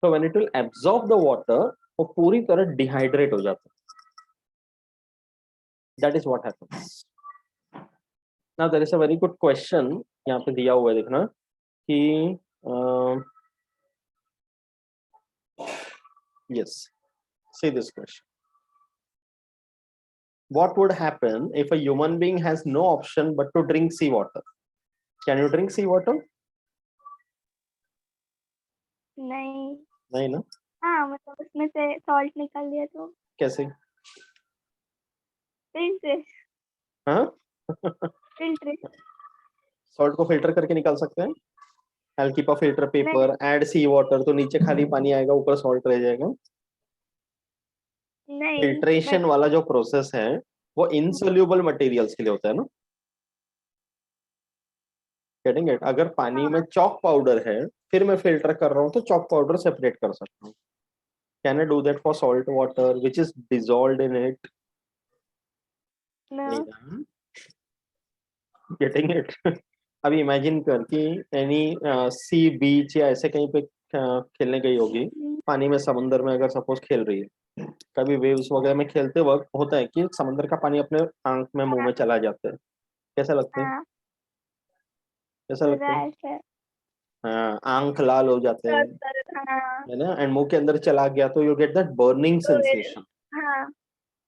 तो when it will absorb the water, वो पूरी तरह डिहाइड्रेट हो जाता है. That is what happens. Now there is a very good question यहाँ पे दिया हुआ है, देखना कि yes, see this question. What would happen if a human being has no option but to drink seawater? Can you drink seawater? नहीं। नहीं ना. हाँ, मतलब उसमें से सॉल्ट निकाल दिया तो कैसे? फिल्टर हाँ फिल्टर सॉल्ट को फिल्टर करके निकाल सकते हैं. I'll keep a filter paper, add sea water, तो नीचे खाली पानी आएगा, ऊपर सॉल्ट रह जाएगा. नहीं, फिल्ट्रेशन वाला जो प्रोसेस है वो इनसोल्यूबल मटेरियल्स के लिए होता है ना. Getting it? अगर पानी में चॉक पाउडर है, फिर मैं फिल्टर कर रहा हूँ तो चॉक पाउडर सेपरेट कर सकता हूँ. Can I do that for salt water which is dissolved in it? no, getting it? अभी इमेजिन कर कि एनी सी बीच या ऐसे कहीं पे खेलने गई होगी, पानी में, समुंदर में अगर सपोज खेल रही है, कभी वेव्स वगैरह में खेलते वक्त होता है कि समुंदर का पानी अपने आंख में, मुंह में चला जाता है. कैसा लगता है? हाँ, कैसा लगता पूरा है? ऐसे हाँ, आंख लाल हो जाते हैं, हाँ, है ना. एंड मुंह के अंदर चला गया तो यू गेट दैट बर्निंग तो सेंसेशन. हाँ,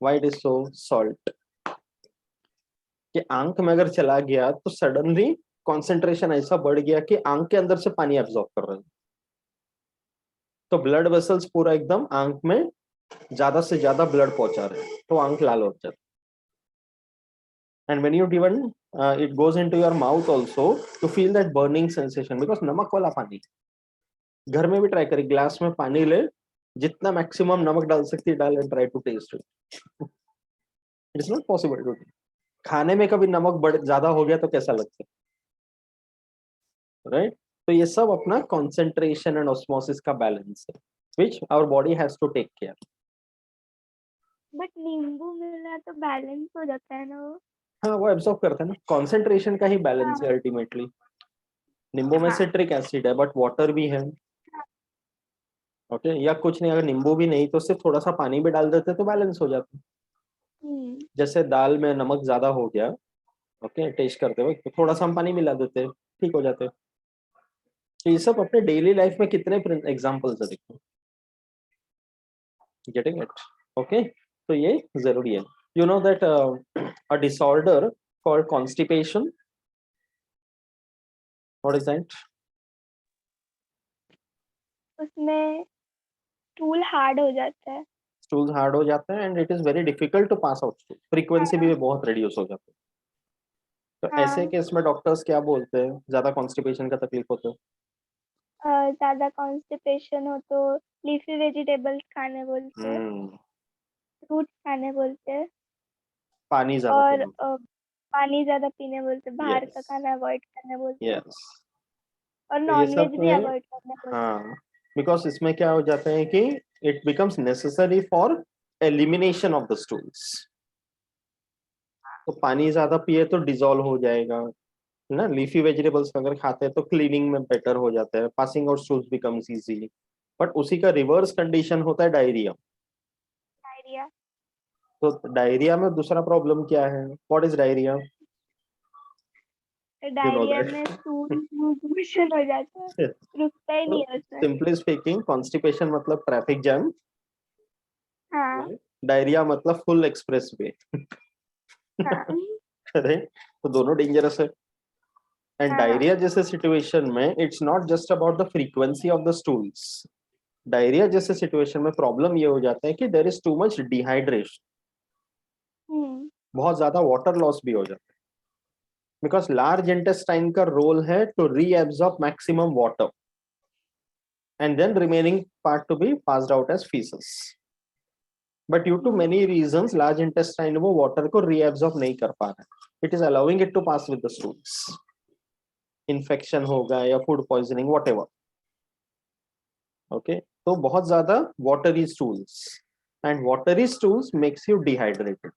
why it is so? Salt कि आंख में अगर चला गया तो सडनली कॉन्सेंट्रेशन ऐसा बढ़ गया कि आंख के अंदर से पानी एब्जॉर्ब कर रहे हैं, तो ब्लड वेसल्स पूरा एकदम आंख में ज्यादा से ज्यादा ब्लड पहुंचा रहे हैं, तो आंख लाल हो जाती है. And when you given it goes into your mouth also to feel that burning sensation, because नमक वाला पानी. घर में भी ट्राई करें, ग्लास में पानी ले, जितना मैक्सिमम नमक डाल सकती है डाल, and try to taste it. It is not possible to. खाने में कभी नमक बढ़ ज्यादा हो गया तो कैसा लगता है, राइट? तो ये सब अपना कॉन्सेंट्रेशन एंड ऑस्मोसिस का बैलेंस है, which our body has to take care. But नींबू मिला तो बैलेंस हो जाता है ना वो। हाँ, वो एब्सॉर्ब करता है ना, कॉन्सेंट्रेशन का ही बैलेंस है अल्टीमेटली. नींबू में सिट्रिक एसिड है बट वाटर भी है. ओके, या कुछ नहीं, अगर नींबू भी नहीं तो सिर्फ थोड़ा सा पानी भी डाल देते तो बैलेंस हो जाता. जैसे दाल में नमक ज्यादा हो गया, ओके, टेस्ट करते हुए तो थोड़ा सा हम पानी मिला देते, ठीक हो जाते. तो ये सब अपने डेली लाइफ में कितने एग्जांपल्स है, देखो. Getting it? ओके, तो ये जरूरी है. You know that a disorder called constipation, what is that? उसमें स्टूल हार्ड हो जाता है। स्टूल्स हार्ड हो जाते हैं and it is very difficult to pass out stool, frequency भी हाँ बहुत रिड्यूस हो जाती है। तो ऐसे हाँ। केस में डॉक्टर्स क्या बोलते हैं, ज्यादा कॉन्स्टिपेशन का तकलीफ होता है? ज्यादा कॉन्स्टिपेशन हो तो लीफी वेजिटेबल्स खाने बोलते हैं, हम्म, फ्रूट्स खाने बोलते हैं, पानी ज्यादा और पीना। पानी ज्यादा पीने बोलते हैं, बाहर का यस, खाना अवॉइड करने बोलते हैं, यस। और तो ये नॉन सब वेज भी में, अवॉइड करने बोलते हैं। हाँ, बिकॉज इसमें क्या हो जाता है कि it becomes necessary for elimination of the stools. तो पानी ज्यादा पिए तो डिजोल्व हो जाएगा, है ना। लीफी वेजिटेबल्स अगर खाते हैं तो क्लीनिंग में बेटर हो जाता है, passing out stools becomes easy. But उसी का रिवर्स कंडीशन होता है डायरिया। डायरिया। तो डायरिया में दूसरा प्रॉब्लम क्या है? What is diarrhoea? You know diarrhoea में दैट? स्टूल लूज मोशन हो जाता है, रुकता ही तो नहीं है उसमें। सिंपली स्पीकिंग, कॉन्स्टिपेशन मतलब ट्रैफिक जैम, हाँ डायरिया मतलब फुल एक्सप्रेस वे। हाँ अरे, तो दोनों डेंजरस है। एंड हाँ। डायरिया जैसे सिचुएशन में it's not just about the frequency of the stools. Diarrhoea जैसे सिचुएशन में प्रॉब्लम ये हो जाता है कि there is too much dehydration, hmm बहुत ज्यादा वाटर लॉस भी हो जाता है। बिकॉज लार्ज इंटेस्टाइन का रोल है to reabsorb maximum water and then remaining part to be passed out as faeces. But due to hmm. Many reasons large intestine वो water को रीएब्सॉर्ब नहीं कर पा रहा है, it is allowing it to pass with the stools. Infection होगा या food poisoning whatever. Okay, तो बहुत ज्यादा watery stools, and watery stools makes you dehydrated.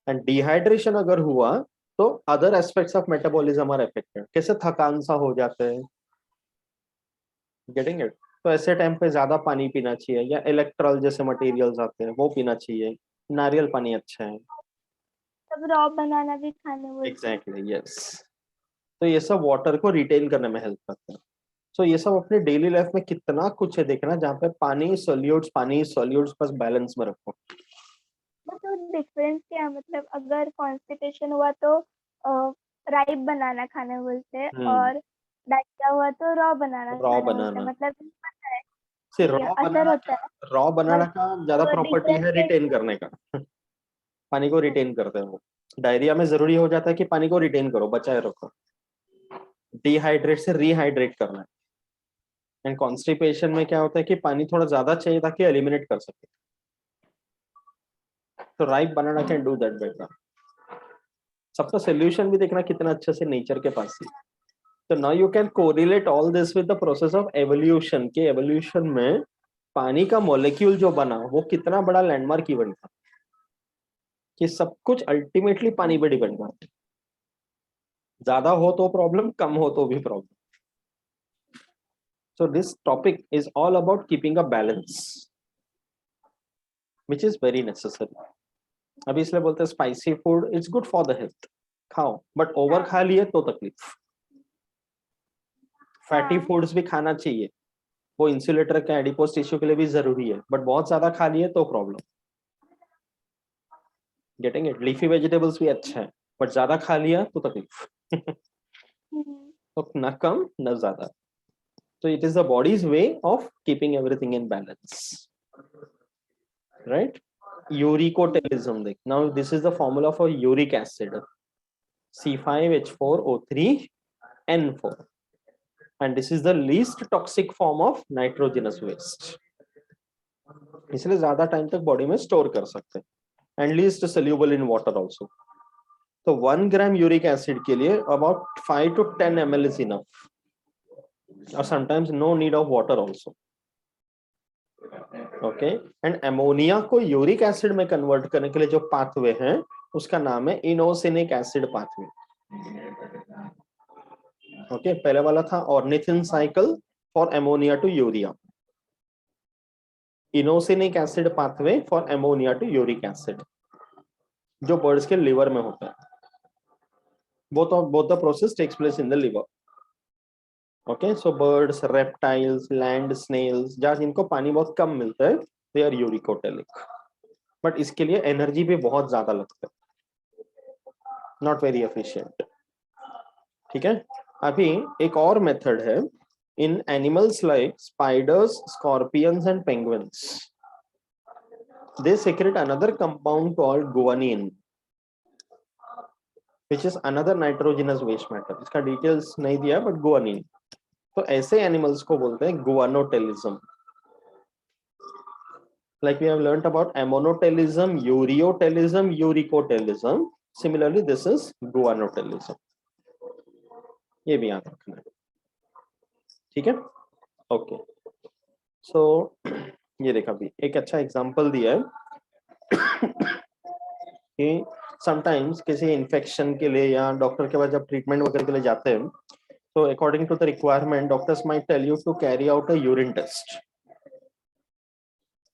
And dehydration अगर हुआ तो other aspects of metabolism are affected. कैसे थकान सा हो जाते हैं, गेटिंग इट। तो ऐसे टाइम पे ज्यादा पानी पीना चाहिए, या इलेक्ट्रॉल जैसे मटेरियल्स आते हैं वो पीना चाहिए। नारियल पानी अच्छा है। तब रॉ बनाना भी खाने बोलते हैं। Exactly, yes. तो ये सब वाटर को रिटेन करने में हेल्प करता है। सो ये सब अपने डेली लाइफ में कितना कुछ है देखना, जहाँ पे पानी सॉल्यूट्स बस बैलेंस में रखो। तो डिफरेंस क्या है? मतलब अगर कॉन्स्टिपेशन हुआ तो राइप बनाना खाने बोलते हैं, हम्म, और डायरिया हुआ तो रॉ बनाना रॉ खाने बोलते हैं। बनाना। मतलब पता है से कि असर होता है, रॉ बनाना बट का ज्यादा प्रॉपर्टी डिफरेंस है क्या रिटेन करने का। पानी को रिटेन करते हैं वो। डायरिया में जरूरी हो जाता है कि पानी को रिटेन करो, बचाए रखो। डिहाइड्रेट से रिहाइड्रेट करना है। एंड कॉन्स्टिपेशन में क्या होता है कि पानी थोड़ा ज्यादा चाहिए ताकि एलिमिनेट कर सके। तो ripe banana can do that better. सबका सोल्यूशन भी देखना कितना अच्छे से नेचर के पास ही। तो now you can correlate all this with the process of evolution, के एवोल्यूशन में पानी का मॉलिक्यूल जो बना वो कितना बड़ा लैंडमार्क इवेंट था, कि सब कुछ अल्टीमेटली पानी पे डिपेंड करता है। ज्यादा हो तो प्रॉब्लम, कम हो तो भी problem. So this topic is all about keeping a balance, which is very necessary. अभी इसलिए बोलते हैं spicy food it's good for the health, खाओ, बट ओवर हाँ खा लिए तो तकलीफ। फैटी हाँ। फूड्स भी खाना चाहिए, वो इंसुलेटर के एडिपोज टिश्यू के लिए भी जरूरी है, बट बहुत ज्यादा खा लिए तो problem. Getting it. Leafy vegetables भी अच्छा है, बट ज्यादा खा लिया तो तकलीफ। हम्म। तो न कम न ज्यादा। So it is the body's way of keeping everything in balance, right? Uricotelism. Now this is the formula for uric acid, C5H4O3N4, and this is the least toxic form of nitrogenous waste. इसलिए ज्यादा time तक body में store कर सकते हैं, and least soluble in water also. तो 1 ग्राम uric acid के लिए about 5 to 10 ml is enough, or sometimes no need of water also. Okay, and ammonia को यूरिक एसिड में कन्वर्ट करने के लिए जो पाथवे है उसका नाम है इनोसिनिक एसिड पाथवे। ओके, पहले वाला था ornithine cycle for ammonia to urea, inosinic acid pathway for ammonia to uric acid, जो बर्ड्स के लिवर में होता है। both the process takes place in the liver. Okay, so birds, reptiles, land snails, जहाँ जिनको पानी बहुत कम मिलता है, they are uricoteric, बट इसके लिए एनर्जी भी बहुत ज्यादा लगता है, नॉट वेरी एफिशिएंट। ठीक है, अभी एक और मेथड है in animals like spiders, scorpions, and penguins, they secrete another compound called guanine, which is another nitrogenous waste matter. इसका details नहीं दिया, but guanine. तो ऐसे animals को बोलते हैं guanotelism. Like we have learnt about ammonotelism, ureotelism, uricotelism. Similarly, this is guanotelism. ये भी याद रखना है, ठीक है? ओके, सो ये देखा भी एक अच्छा एग्जांपल दिया है कि समटाइम्स किसी इन्फेक्शन के लिए या डॉक्टर के पास जब ट्रीटमेंट वगैरह के लिए जाते हैं तो according to the requirement doctors might tell you to carry out a urine test,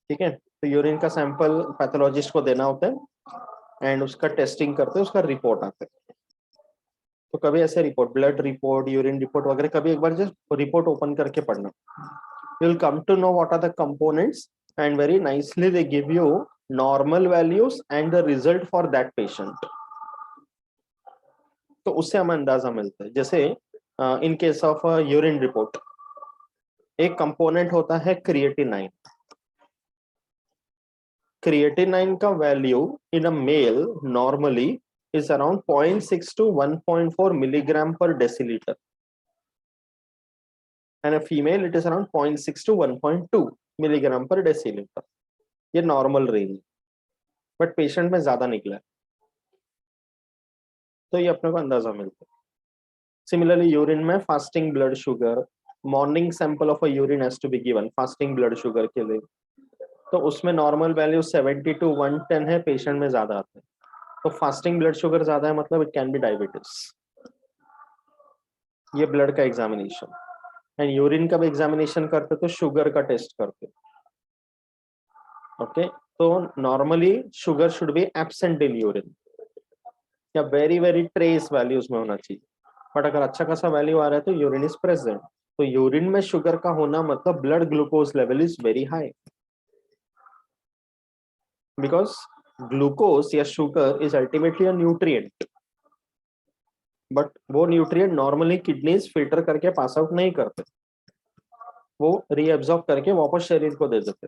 ठीक है? तो यूरिन का सैंपल पैथोलॉजिस्ट को देना होता है एंड उसका टेस्टिंग करते हैं, उसका रिपोर्ट आता है। तो कभी ऐसे report, blood report, urine report वगैरह, कभी एक बार जस्ट रिपोर्ट ओपन करके पढ़ना, you will come to know what are the components and very nicely they give you normal values and the result for that patient. तो उससे हमें अंदाजा मिलता है। जैसे in case of urine report एक कंपोनेंट होता है क्रिएटिनाइन। क्रिएटिनाइन का value in a male normally is around 0.6 to 1.4 milligram per deciliter, and a female it is around 0.6 to 1.2 milligram per deciliter. ये नॉर्मल रेंज, बट पेशेंट में ज्यादा निकला है तो ये अपने को अंदाजा मिलता है। सिमिलरली यूरिन में fasting blood sugar, morning sample of a urine has to be given fasting blood sugar के लिए, तो उसमें नॉर्मल वैल्यू 70 to 110 है, पेशेंट में ज्यादा आता है। तो फास्टिंग ब्लड शुगर ज्यादा है मतलब इट कैन बी डायबिटीज। ये ब्लड का एग्जामिनेशन। एंड यूरिन का भी एग्जामिनेशन करते तो शुगर का टेस्ट करते। ओके, तो normally sugar should be absent in urine या वेरी वेरी ट्रेस वैल्यूज में होना चाहिए, बट अगर अच्छा खासा वैल्यू आ रहा है तो यूरिन इज प्रेजेंट। तो यूरिन में शुगर का होना मतलब blood glucose level is very high, because glucose या sugar is ultimately a nutrient, but वो न्यूट्रिएंट नॉर्मली किडनीज फिल्टर करके पास आउट नहीं करते, वो रीअब्सॉर्ब करके वापस शरीर को दे देते।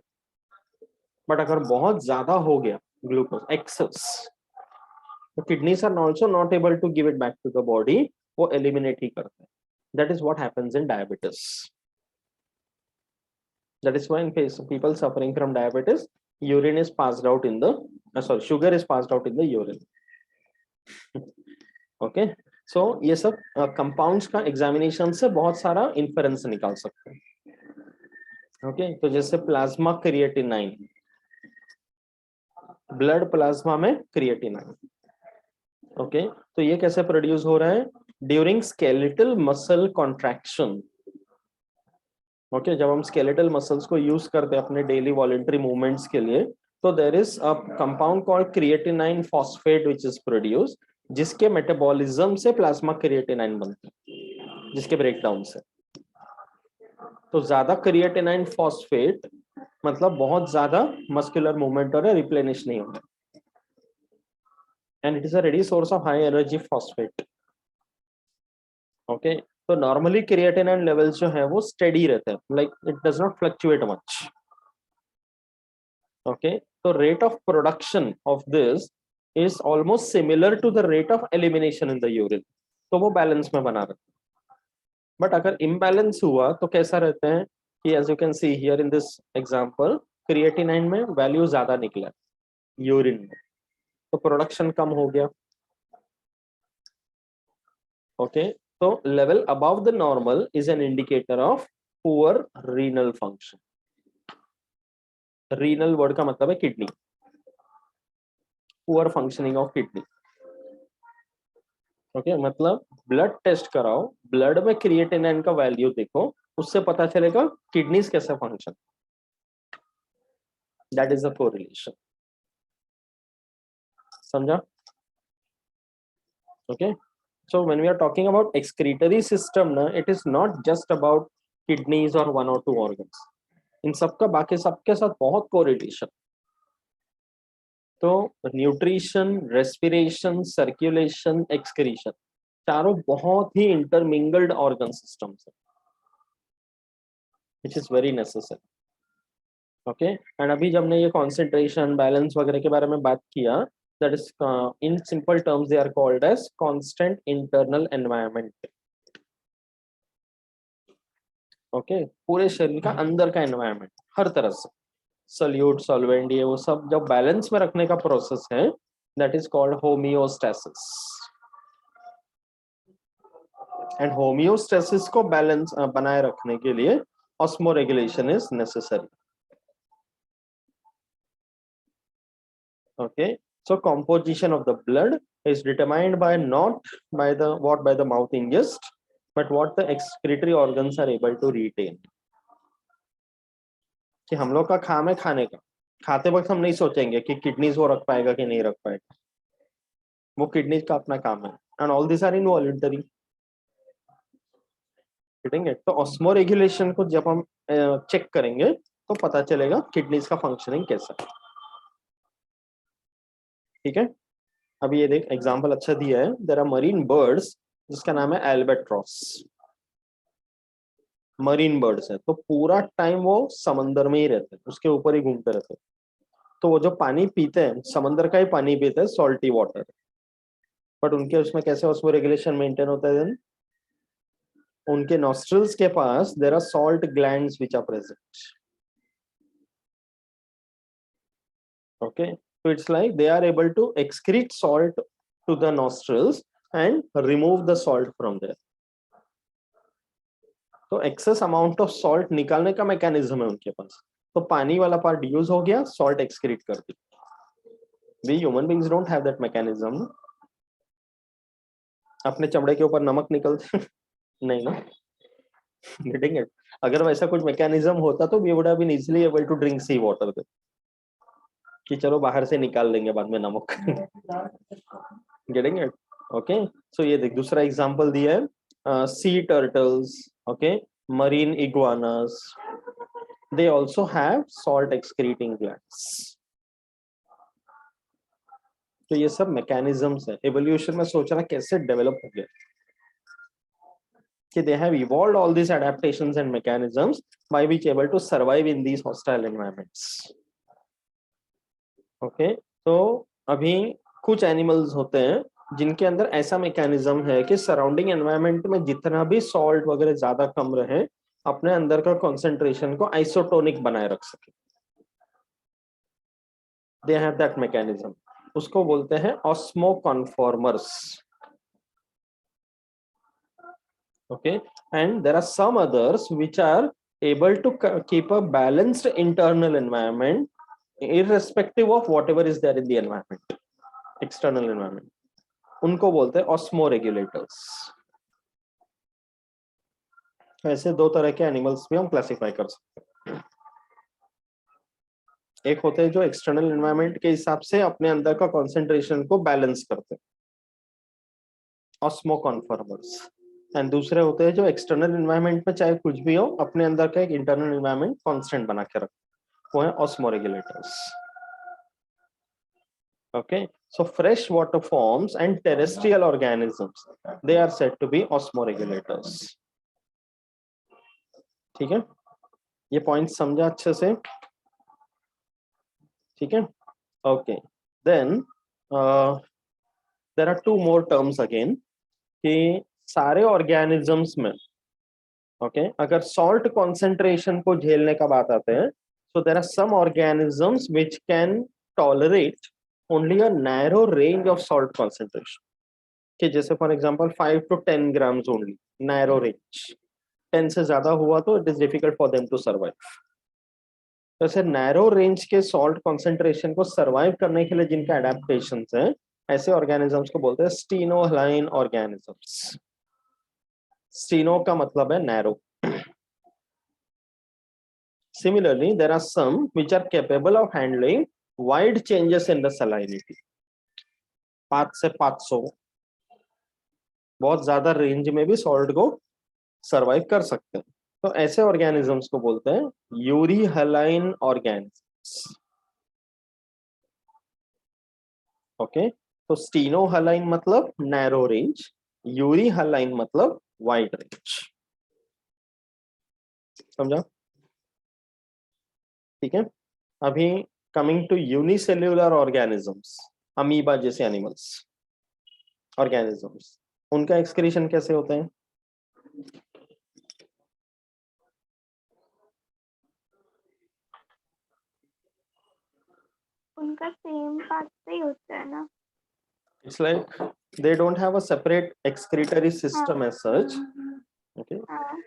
बट अगर बहुत ज्यादा हो गया ग्लूकोज एक्सेस, तो kidneys are also not able to give it back to the body, वो एलिमिनेट ही करते हैं। That is what happens in diabetes. That is why in people suffering from diabetes urine is passed out in the sorry sugar is passed out in the urine. Okay, so ये सब compounds का examination से बहुत सारा inference निकाल सकते हैं। Okay, तो जैसे प्लाज्मा क्रिएटिनाइन, ब्लड प्लाज्मा में क्रिएटिनाइन। ओके, तो ये कैसे प्रोड्यूस हो रहा है? During skeletal muscle contraction. Okay, जब हम स्केलेटल मसल्स को यूज करते हैं अपने डेली वॉलंटरी मूवमेंट्स के लिए, तो there is a compound called creatinine phosphate which is produce, जिसके मेटाबॉलिज्म से प्लाज्मा क्रिएटिनाइन बनता है, जिसके ब्रेकडाउन से। तो ज्यादा क्रिएटिनाइन फॉस्फेट मतलब बहुत ज्यादा मस्कुलर मूवमेंट और रिप्लेनिश नहीं होगा, and it is a ready source of high energy phosphate. Okay, तो नॉर्मली क्रिएटिनाइन लेवल्स जो है वो स्टेडी रहते हैं, like it does not fluctuate much. Okay, तो rate of production of this is almost similar to the rate of elimination in the urine, तो वो balance में बना रहता है। बट अगर इम्बैलेंस हुआ तो कैसा रहता है कि as you can see here in this example, creatinine में वैल्यू ज्यादा निकला यूरिन में, तो प्रोडक्शन कम हो गया। ओके, तो level above the normal is an indicator of poor renal function. Renal word का मतलब है kidney, poor functioning of kidney. Okay, मतलब ब्लड टेस्ट कराओ, ब्लड में क्रिएटिनाइन का वैल्यू देखो, उससे पता चलेगा किडनीज कैसे function. That is the correlation. समझा? Okay, so when we are talking about excretory system na, it is not just about kidneys or one or two organs, इन सबका बाकी सबके साथ बहुत कोरिलेशन। तो न्यूट्रिशन, रेस्पिरेशन, सर्कुलेशन, एक्सक्रीशन, चारों बहुत ही intermingled organ systems है। which is very necessary. Okay, and अभी जब हमने ये concentration balance वगैरह के बारे में बात किया, that is in simple terms they are called as constant internal environment. Okay, पूरे शरीर का अंदर का environment हर तरह से सल्यूट सॉल्वेंट ये वो सब जब बैलेंस में रखने का प्रोसेस है, that is called homeostasis. And homeostasis को बैलेंस बनाए रखने के लिए osmoregulation is necessary. Okay, so composition of the blood is determined by not by the what by the mouth ingest, but what the excretory organs are able to retain. कि हम लोग का काम है खाने का, खाते वक्त हम नहीं सोचेंगे कि किडनीज वो रख पाएगा कि नहीं रख पाएगा, वो किडनीज का अपना काम है. And all this are involuntary. तो ऑस्मो रेगुलेशन को जब हम चेक करेंगे तो पता चलेगा किडनीज का फंक्शनिंग कैसा है. ठीक है, अभी ये देख एग्जांपल अच्छा दिया है. देयर आर मरीन बर्ड्स जिसका नाम है एल्बाट्रॉस. मरीन बर्ड्स है तो पूरा टाइम वो समंदर में ही रहते हैं, उसके ऊपर ही घूमते रहते हैं. तो वो जो पानी पीते हैं समंदर का ही पानी पीते हैं, सॉल्टी वाटर. बट उनके उसमें कैसे ऑस्मो रेगुलेशन मेंटेन होता है देन? उनके नॉस्ट्रल्स के पास there are salt glands which are present. Okay, so it's like they are able to excrete salt to the nostrils and remove the salt from there. तो excess amount of salt निकालने का mechanism है उनके पास. तो पानी वाला part use हो गया, salt excrete कर दी. We human beings don't have that mechanism. अपने चमड़े के ऊपर नमक निकलते नहीं ना. Getting it? अगर वैसा कुछ मैकेनिज्म होता तो we would have been easily able to drink sea water. कि चलो बाहर से निकाल लेंगे बाद में नमक. Getting it? Okay, so ये देख दूसरा एग्जांपल दिया है. सी turtles, okay, marine iguanas, they also have salt excreting glands. तो ये सब मैकेनिज्म्स है. एवोल्यूशन में सोचना कैसे डेवलप हो गया कि they have evolved all these adaptations and mechanisms by which able to survive in these hostile environments. Okay, तो अभी कुछ एनिमल्स होते हैं जिनके अंदर ऐसा मैकेनिज्म है कि सराउंडिंग एनवायरनमेंट में जितना भी सॉल्ट वगैरह ज्यादा कम रहे, अपने अंदर का कंसंट्रेशन को आइसोटोनिक बनाए रख सके. They have that mechanism. उसको बोलते हैं osmoconformers. Okay, and there are some others which are able to keep a balanced internal environment irrespective of whatever is there in the environment, external environment. उनको बोलते हैं osmo regulators. ऐसे दो तरह के एनिमल्स भी हम क्लासिफाई कर सकते हैं. एक होते हैं जो एक्सटर्नल एनवायरनमेंट के हिसाब से अपने अंदर का कंसंट्रेशन को बैलेंस करते हैं, ऑस्मो कन्फॉर्मर्स. एंड दूसरे होते हैं जो एक्सटर्नल एनवायरनमेंट में चाहे कुछ भी हो, अपने अंदर का एक इंटरनल एनवायरनमेंट कांस्टेंट बना के रखते हैं, वो है osmoregulators. Okay, so fresh water forms and terrestrial organisms, they are said to be osmoregulators. ठीक है, ये पॉइंट समझा अच्छे से? ठीक है, okay. Then there are two more terms again कि सारे ऑर्गेनिजम्स में, ओके, अगर सॉल्ट कॉन्सेंट्रेशन को झेलने का बात आते हैं, so there are some organisms which can tolerate only a narrow range of salt concentration. कि जैसे for example 5 to 10 grams only, narrow range. 10 से ज्यादा हुआ तो it is difficult for them to survive. वैसे नैरो रेंज के salt concentration को survive करने के लिए जिनका एडेप्टेशंस हैं, ऐसे ऑर्गेनिजम्स को बोलते हैं स्टीनोहलाइन ऑर्गेनिजम्स. स्टीनो का मतलब है narrow. Similarly, there are some which are capable of handling wide changes in the salinity. 5 से 500, बहुत ज्यादा रेंज में भी सॉल्ट को सरवाइव कर सकते हैं. तो ऐसे ऑर्गेनिजम्स को बोलते हैं यूरिहलाइन ऑर्गेनिजम्स. ओके, तो स्टीनोहलाइन मतलब नैरो रेंज, यूरिहलाइन मतलब वाइड रेंज. समझा? ठीक है। अभी coming to unicellular organisms, amoeba जैसे एनिमल्स ऑर्गेनिजम्स, उनका एक्सक्रीशन कैसे होता है? उनका सेम पाथ से ही होता है ना? It's like they don't have a separate excretory हाँ system as such. Okay. हाँ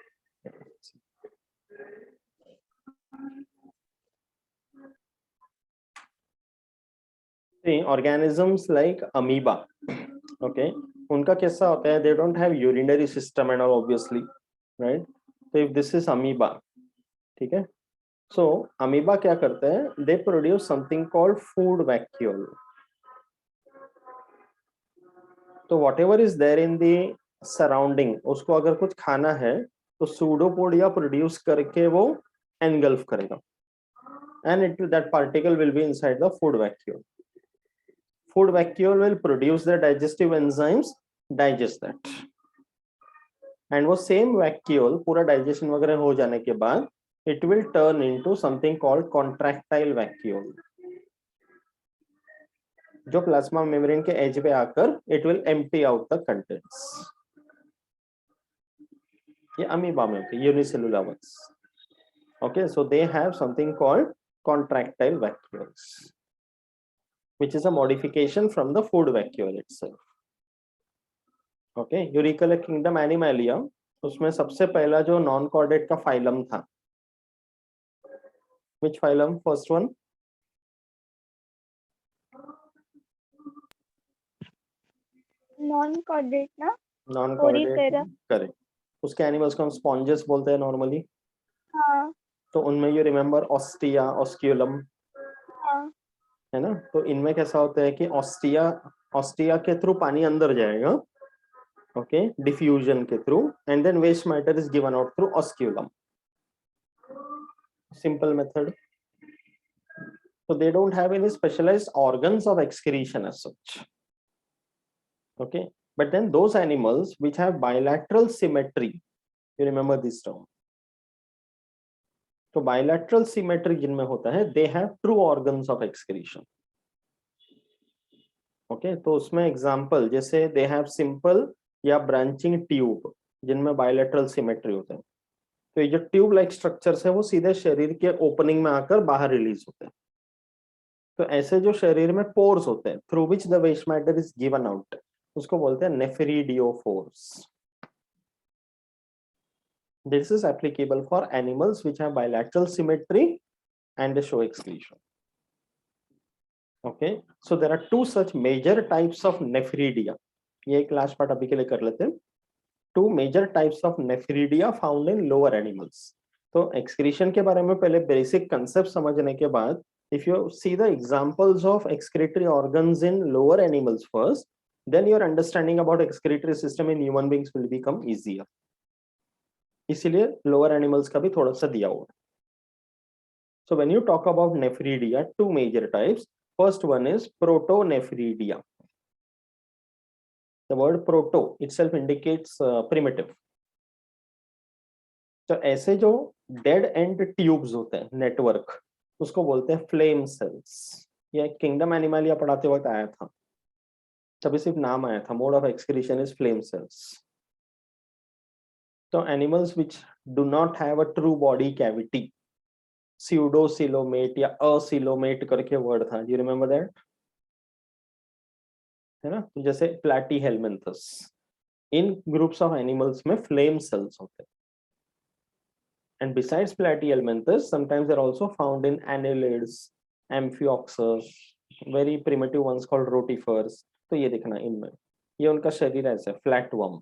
See, organisms like amoeba, okay, उनका कैसा होता है? They don't have urinary system and all, obviously, right? So if this is amoeba, ठीक है, so amoeba क्या करते हैं? They produce something called food vacuole. तो whatever is there in the surrounding, उसको अगर कुछ खाना है तो सूडोपोडिया प्रोड्यूस करके वो engulf करेगा, and that particle will be inside the food vacuole. Food vacuole will produce the digestive enzymes, digest that, and वो same vacuole पूरा digestion वगैरह हो जाने के बाद it will turn into something called contractile vacuole, जो plasma membrane के as पे आकर it will empty out the contents. ये अमीबा में होती है, unicellular ones. Okay, so they have something called contractile vacuoles, which is a modification from the food vacuole itself. Okay, you recollect kingdom Animalia, उसमें सबसे पहला जो non chordate का phylum था, which phylum? First one, non chordate ना? Non chordate, Porifera. Correct. उसके animals को हम स्पॉन्जेस बोलते हैं नॉर्मली। हाँ तो उनमें यू रिमेम्बर ऑस्टिया, ऑस्क्यूलम, हाँ है ना? तो इनमें कैसा होता है कि ऑस्टिया के थ्रू पानी अंदर जाएगा, ओके, डिफ्यूजन के through, and then waste matter is given out through osculum. Simple method. So they don't have any specialized organs of excretion as such. Okay, but then those animals which have bilateral symmetry, you remember this term. तो bilateral symmetry जिनमें होता है, they have true organs of excretion. Okay, तो उसमें example जैसे they have simple या branching tube जिनमें bilateral symmetry होता है। तो ये जो ट्यूब लाइक स्ट्रक्चर्स है वो सीधे शरीर के ओपनिंग में आकर बाहर रिलीज होते हैं। तो ऐसे जो शरीर में पोर्स होते हैं through which the waste matter is given out, उसको बोलते हैं नेफ्रिडियोफोर्स। This is applicable for animals which have bilateral symmetry and show excretion. Okay, so there are two such major types of nephridia. ये एक last part अभी के लिए कर लेते हैं। Two major types of nephridia found in lower animals. तो excretion के बारे में पहले बेसिक कंसेप्ट समझने के बाद, if you see the examples of excretory organs in lower animals first, then your understanding about excretory system in human beings will become easier. इसीलिए lower animals का भी थोड़ा सा दिया हुआ है। So when you talk about nephridia, two major types. First one is protonephridia. The word proto itself indicates primitive. तो ऐसे जो डेड एंड ट्यूब्स होते हैं नेटवर्क, उसको बोलते हैं फ्लेम सेल्स। ये किंगडम एनिमलिया पढ़ाते वक्त आया था, तभी सिर्फ नाम आया था। Mode of excretion is flame cells. तो animals which do not have a true body cavity, pseudocoelomate या असिलोमेट करके वर्ड था, यू रिमेम्बर दैट, है ना? तो जैसे Platyhelminthes, in groups of animals में फ्लेम सेल्स होते हैं। And besides platyhelminthes, sometimes they're also found in annelids, amphioxus, very primitive ones called rotifers. तो ये देखना इनमें, ये उनका शरीर ऐसे flatworm.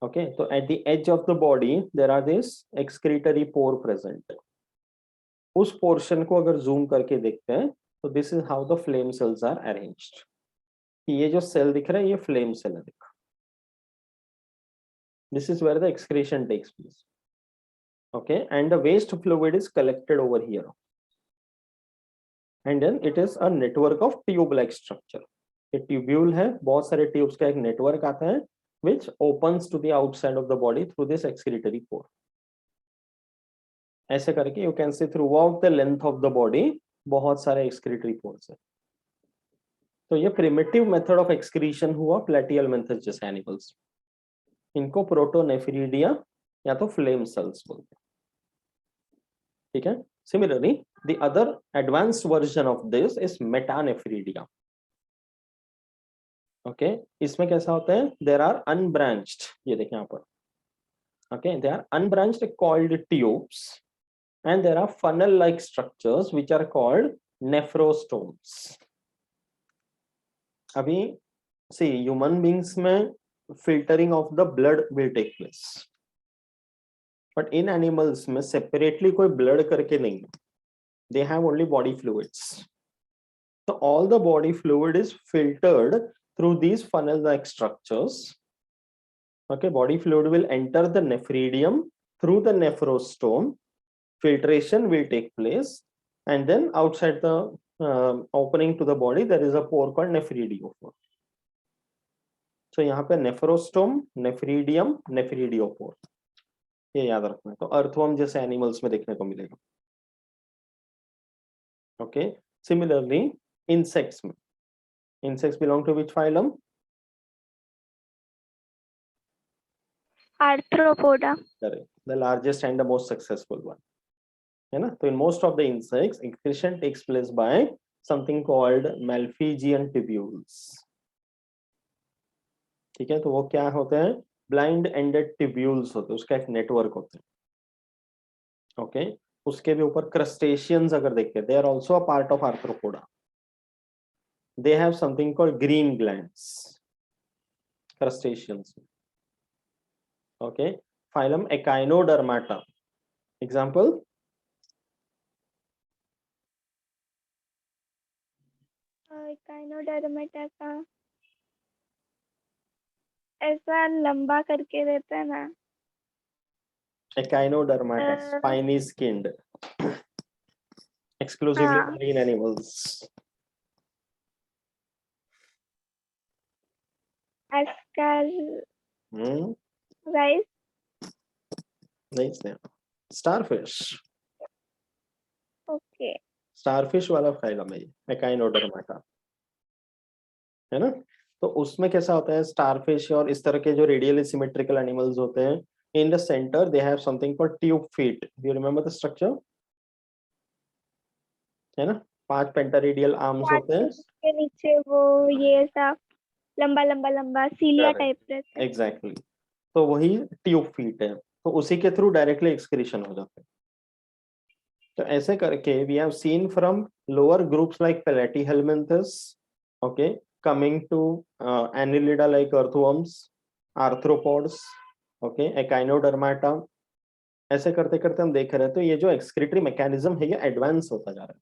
Okay, so at the edge of the body there are this excretory pore present. उस पोर्शन को अगर जूम करके देखते हैं तो this is how the flame cells are arranged. ये जो सेल दिख रहा है ये फ्लेम सेल है, देखो। This is where the excretion takes place. Okay, and the waste fluid is collected over here, and then it is a network of tube like structure. A tubule है, बहुत सारे tubes का एक network आता है which opens to the outside of the body through this excretory pore. ऐसे करके you can C through out the length of the body बहुत सारे एक्सक्रीटरी पोर्स है। तो ये प्रिमिटिव मेथड ऑफ एक्सक्रीशन हुआ प्लेटियल मेथड जैसे एनिमल्स, इनको प्रोटोनेफ्रिडिया या तो फ्लेम सेल्स बोलते हैं, ठीक है। Similarly the other advanced version of this is metanephridia. Okay, इसमें कैसा होता है, देर आर अनब्रांच्ड, ये देखें यहाँ पर, okay, they are unbranched called tubes and there are funnel like structures which are called nephrostomes. अभी see human beings में filtering of the blood will take place, but in animals में separately कोई blood करके नहीं, they have only body fluids, so all the body fluid is filtered through these funnel like structures. Okay, body fluid will enter the nephridium through the nephrostome, filtration will take place, and then outside the opening to the body there is a pore called nephridiophore. So यहाँ पे नेफ्रोस्टोम, nephridium, नेफ्रीडियोपोर, ये याद रखना है। तो earthworm जैसे animals में देखने को मिलेगा। ओके, सिमिलरली इंसेक्ट्स में, insects belong to which phylum? Arthropoda. Correct, the largest and the most successful one, है ना। तो in most of the insects excretion takes place by something called Malpighian tubules, ठीक है। तो वो क्या होते हैं, ब्लाइंड एंडेड ट्यूब्यूल्स होते हैं, उसका एक नेटवर्क होता है। ओके, उसके भी ऊपर क्रस्टेशियंस अगर देखते हैं, they are also a part of arthropoda, they have something called green glands, crustaceans. Okay, phylum echinodermata, example? Echinodermata का ऐसा लंबा करके रहता है ना, एकाइनोडर्माटा स्पाइनी स्किन्ड, exclusively हाँ, marine animals. एस्कार राइस, नहीं, स्टारफिश, ओके, स्टारफिश वाला फाइलम है ये एकाइनोडर्माटा, है ना। तो उसमें कैसा होता है, स्टारफिश और इस तरह के जो रेडियली सिमेट्रिकल एनिमल्स होते हैं, in the centre they have something called tube feet, do you remember the structure, है ना, 5 पेंटारेडियल आर्म्स होते हैं, के नीचे वो ये ऐसा लंबा लंबा लंबा सीलिया टाइप रहता है। एग्जैक्टली, तो वही ट्यूब फीट है, तो उसी के थ्रू डायरेक्टली एक्सक्रीशन हो जाता है। तो ऐसे करके we have seen from lower groups like Platyhelminthes, okay, coming to Annelida like earthworms, arthropods, okay, Echinodermata, ऐसे करते करते हम देख रहे हैं। तो ये जो एक्सक्रीटरी मैकेनिज्म है ये एडवांस होता जा रहा है।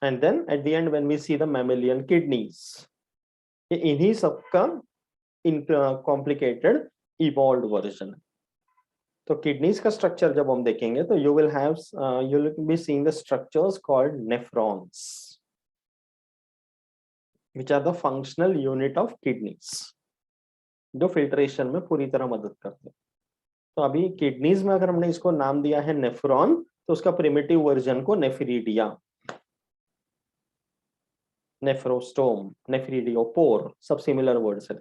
And then at the end when we see the mammalian kidneys, ये इन्हीं सबका इन कॉम्प्लिकेटेड इवॉल्व्ड वर्जन है। तो किडनीज का स्ट्रक्चर जब हम देखेंगे तो you will be seeing the structures called nephrons, which are the functional unit of kidneys, जो फिल्ट्रेशन में पूरी तरह मदद करते हैं। तो अभी किडनीज में अगर हमने इसको नाम दिया है नेफ्रॉन, तो उसका प्रिमिटिव वर्जन को नेफ्रीडिया, नेफ्रोस्टोम, नेफ्रीडियोपोर, सब सिमिलर वर्ड्स है,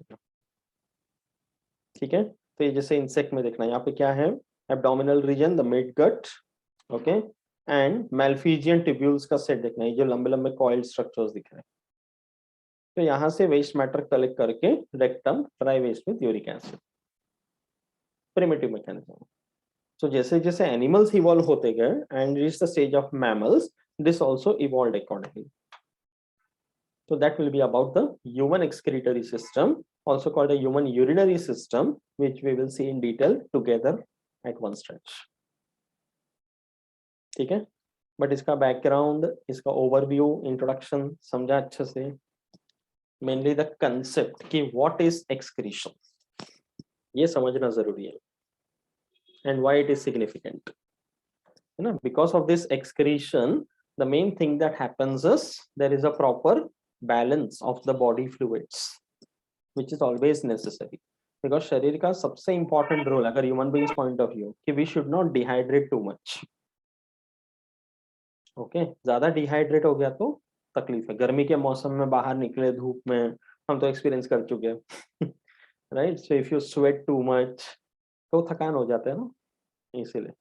ठीक है। तो ये जैसे इंसेक्ट में देखना, यहाँ पे क्या है, abdominal region, the mid gut, okay, and Malpighian tubules का सेट देखना है, जो लंबे लंबे कॉइल्ड स्ट्रक्चर्स दिख रहे हैं। तो यहाँ से वेस्ट मैटर कलेक्ट करके rectum dry waste with uric acid, primitive mechanism. So जैसे जैसे एनिमल्स इवॉल्व होते गए and reach the stage of mammals, this also evolved accordingly. So that will be about the human excretory system, also called a human urinary system, which we will see in detail together at one stretch. ठीक है, but इसका background, इसका overview, introduction समझा अच्छे से। Mainly the concept कि what is excretion, ये समझना जरूरी है, and why it is significant, है ना। Because of this excretion, the main thing that happens is there is a proper balance of the body fluids, which is always necessary. Because शरीर का सबसे important role अगर human beings point of view कि we should not dehydrate too much. Okay, ज्यादा dehydrate हो गया तो तकलीफ है। गर्मी के मौसम में बाहर निकले धूप में, हम तो एक्सपीरियंस कर चुके हैं right. So if you sweat too much तो थकान हो जाता है ना, इसीलिए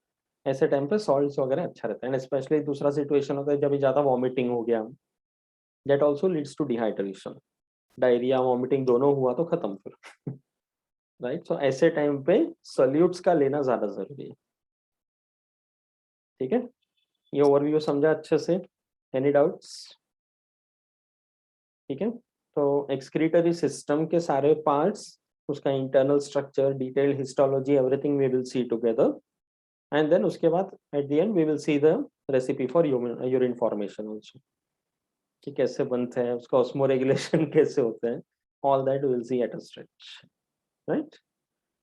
ऐसे टाइम पे सॉल्ट्स वगैरह अच्छा रहता है। एंड स्पेशली दूसरा सिचुएशन होता है जब ज्यादा वॉमिटिंग हो गया, that also leads to dehydration. Diarrhoea vomiting दोनों हुआ तो खत्म फिर राइट। सो ऐसे टाइम पे सॉल्यूट्स का लेना ज्यादा जरूरी है। ठीक है, ये ओवरव्यू समझा अच्छे से? Any doubts? ठीक है, तो एक्सक्रीटरी सिस्टम के सारे पार्ट्स, उसका internal structure, detailed histology, everything we will see together. And then उसके बाद at the end we will see the recipe for urine formation also, कि कैसे बनते हैं, उसका ऑस्मो रेगुलेशन कैसे होते हैं, all that we will see at a stretch, right.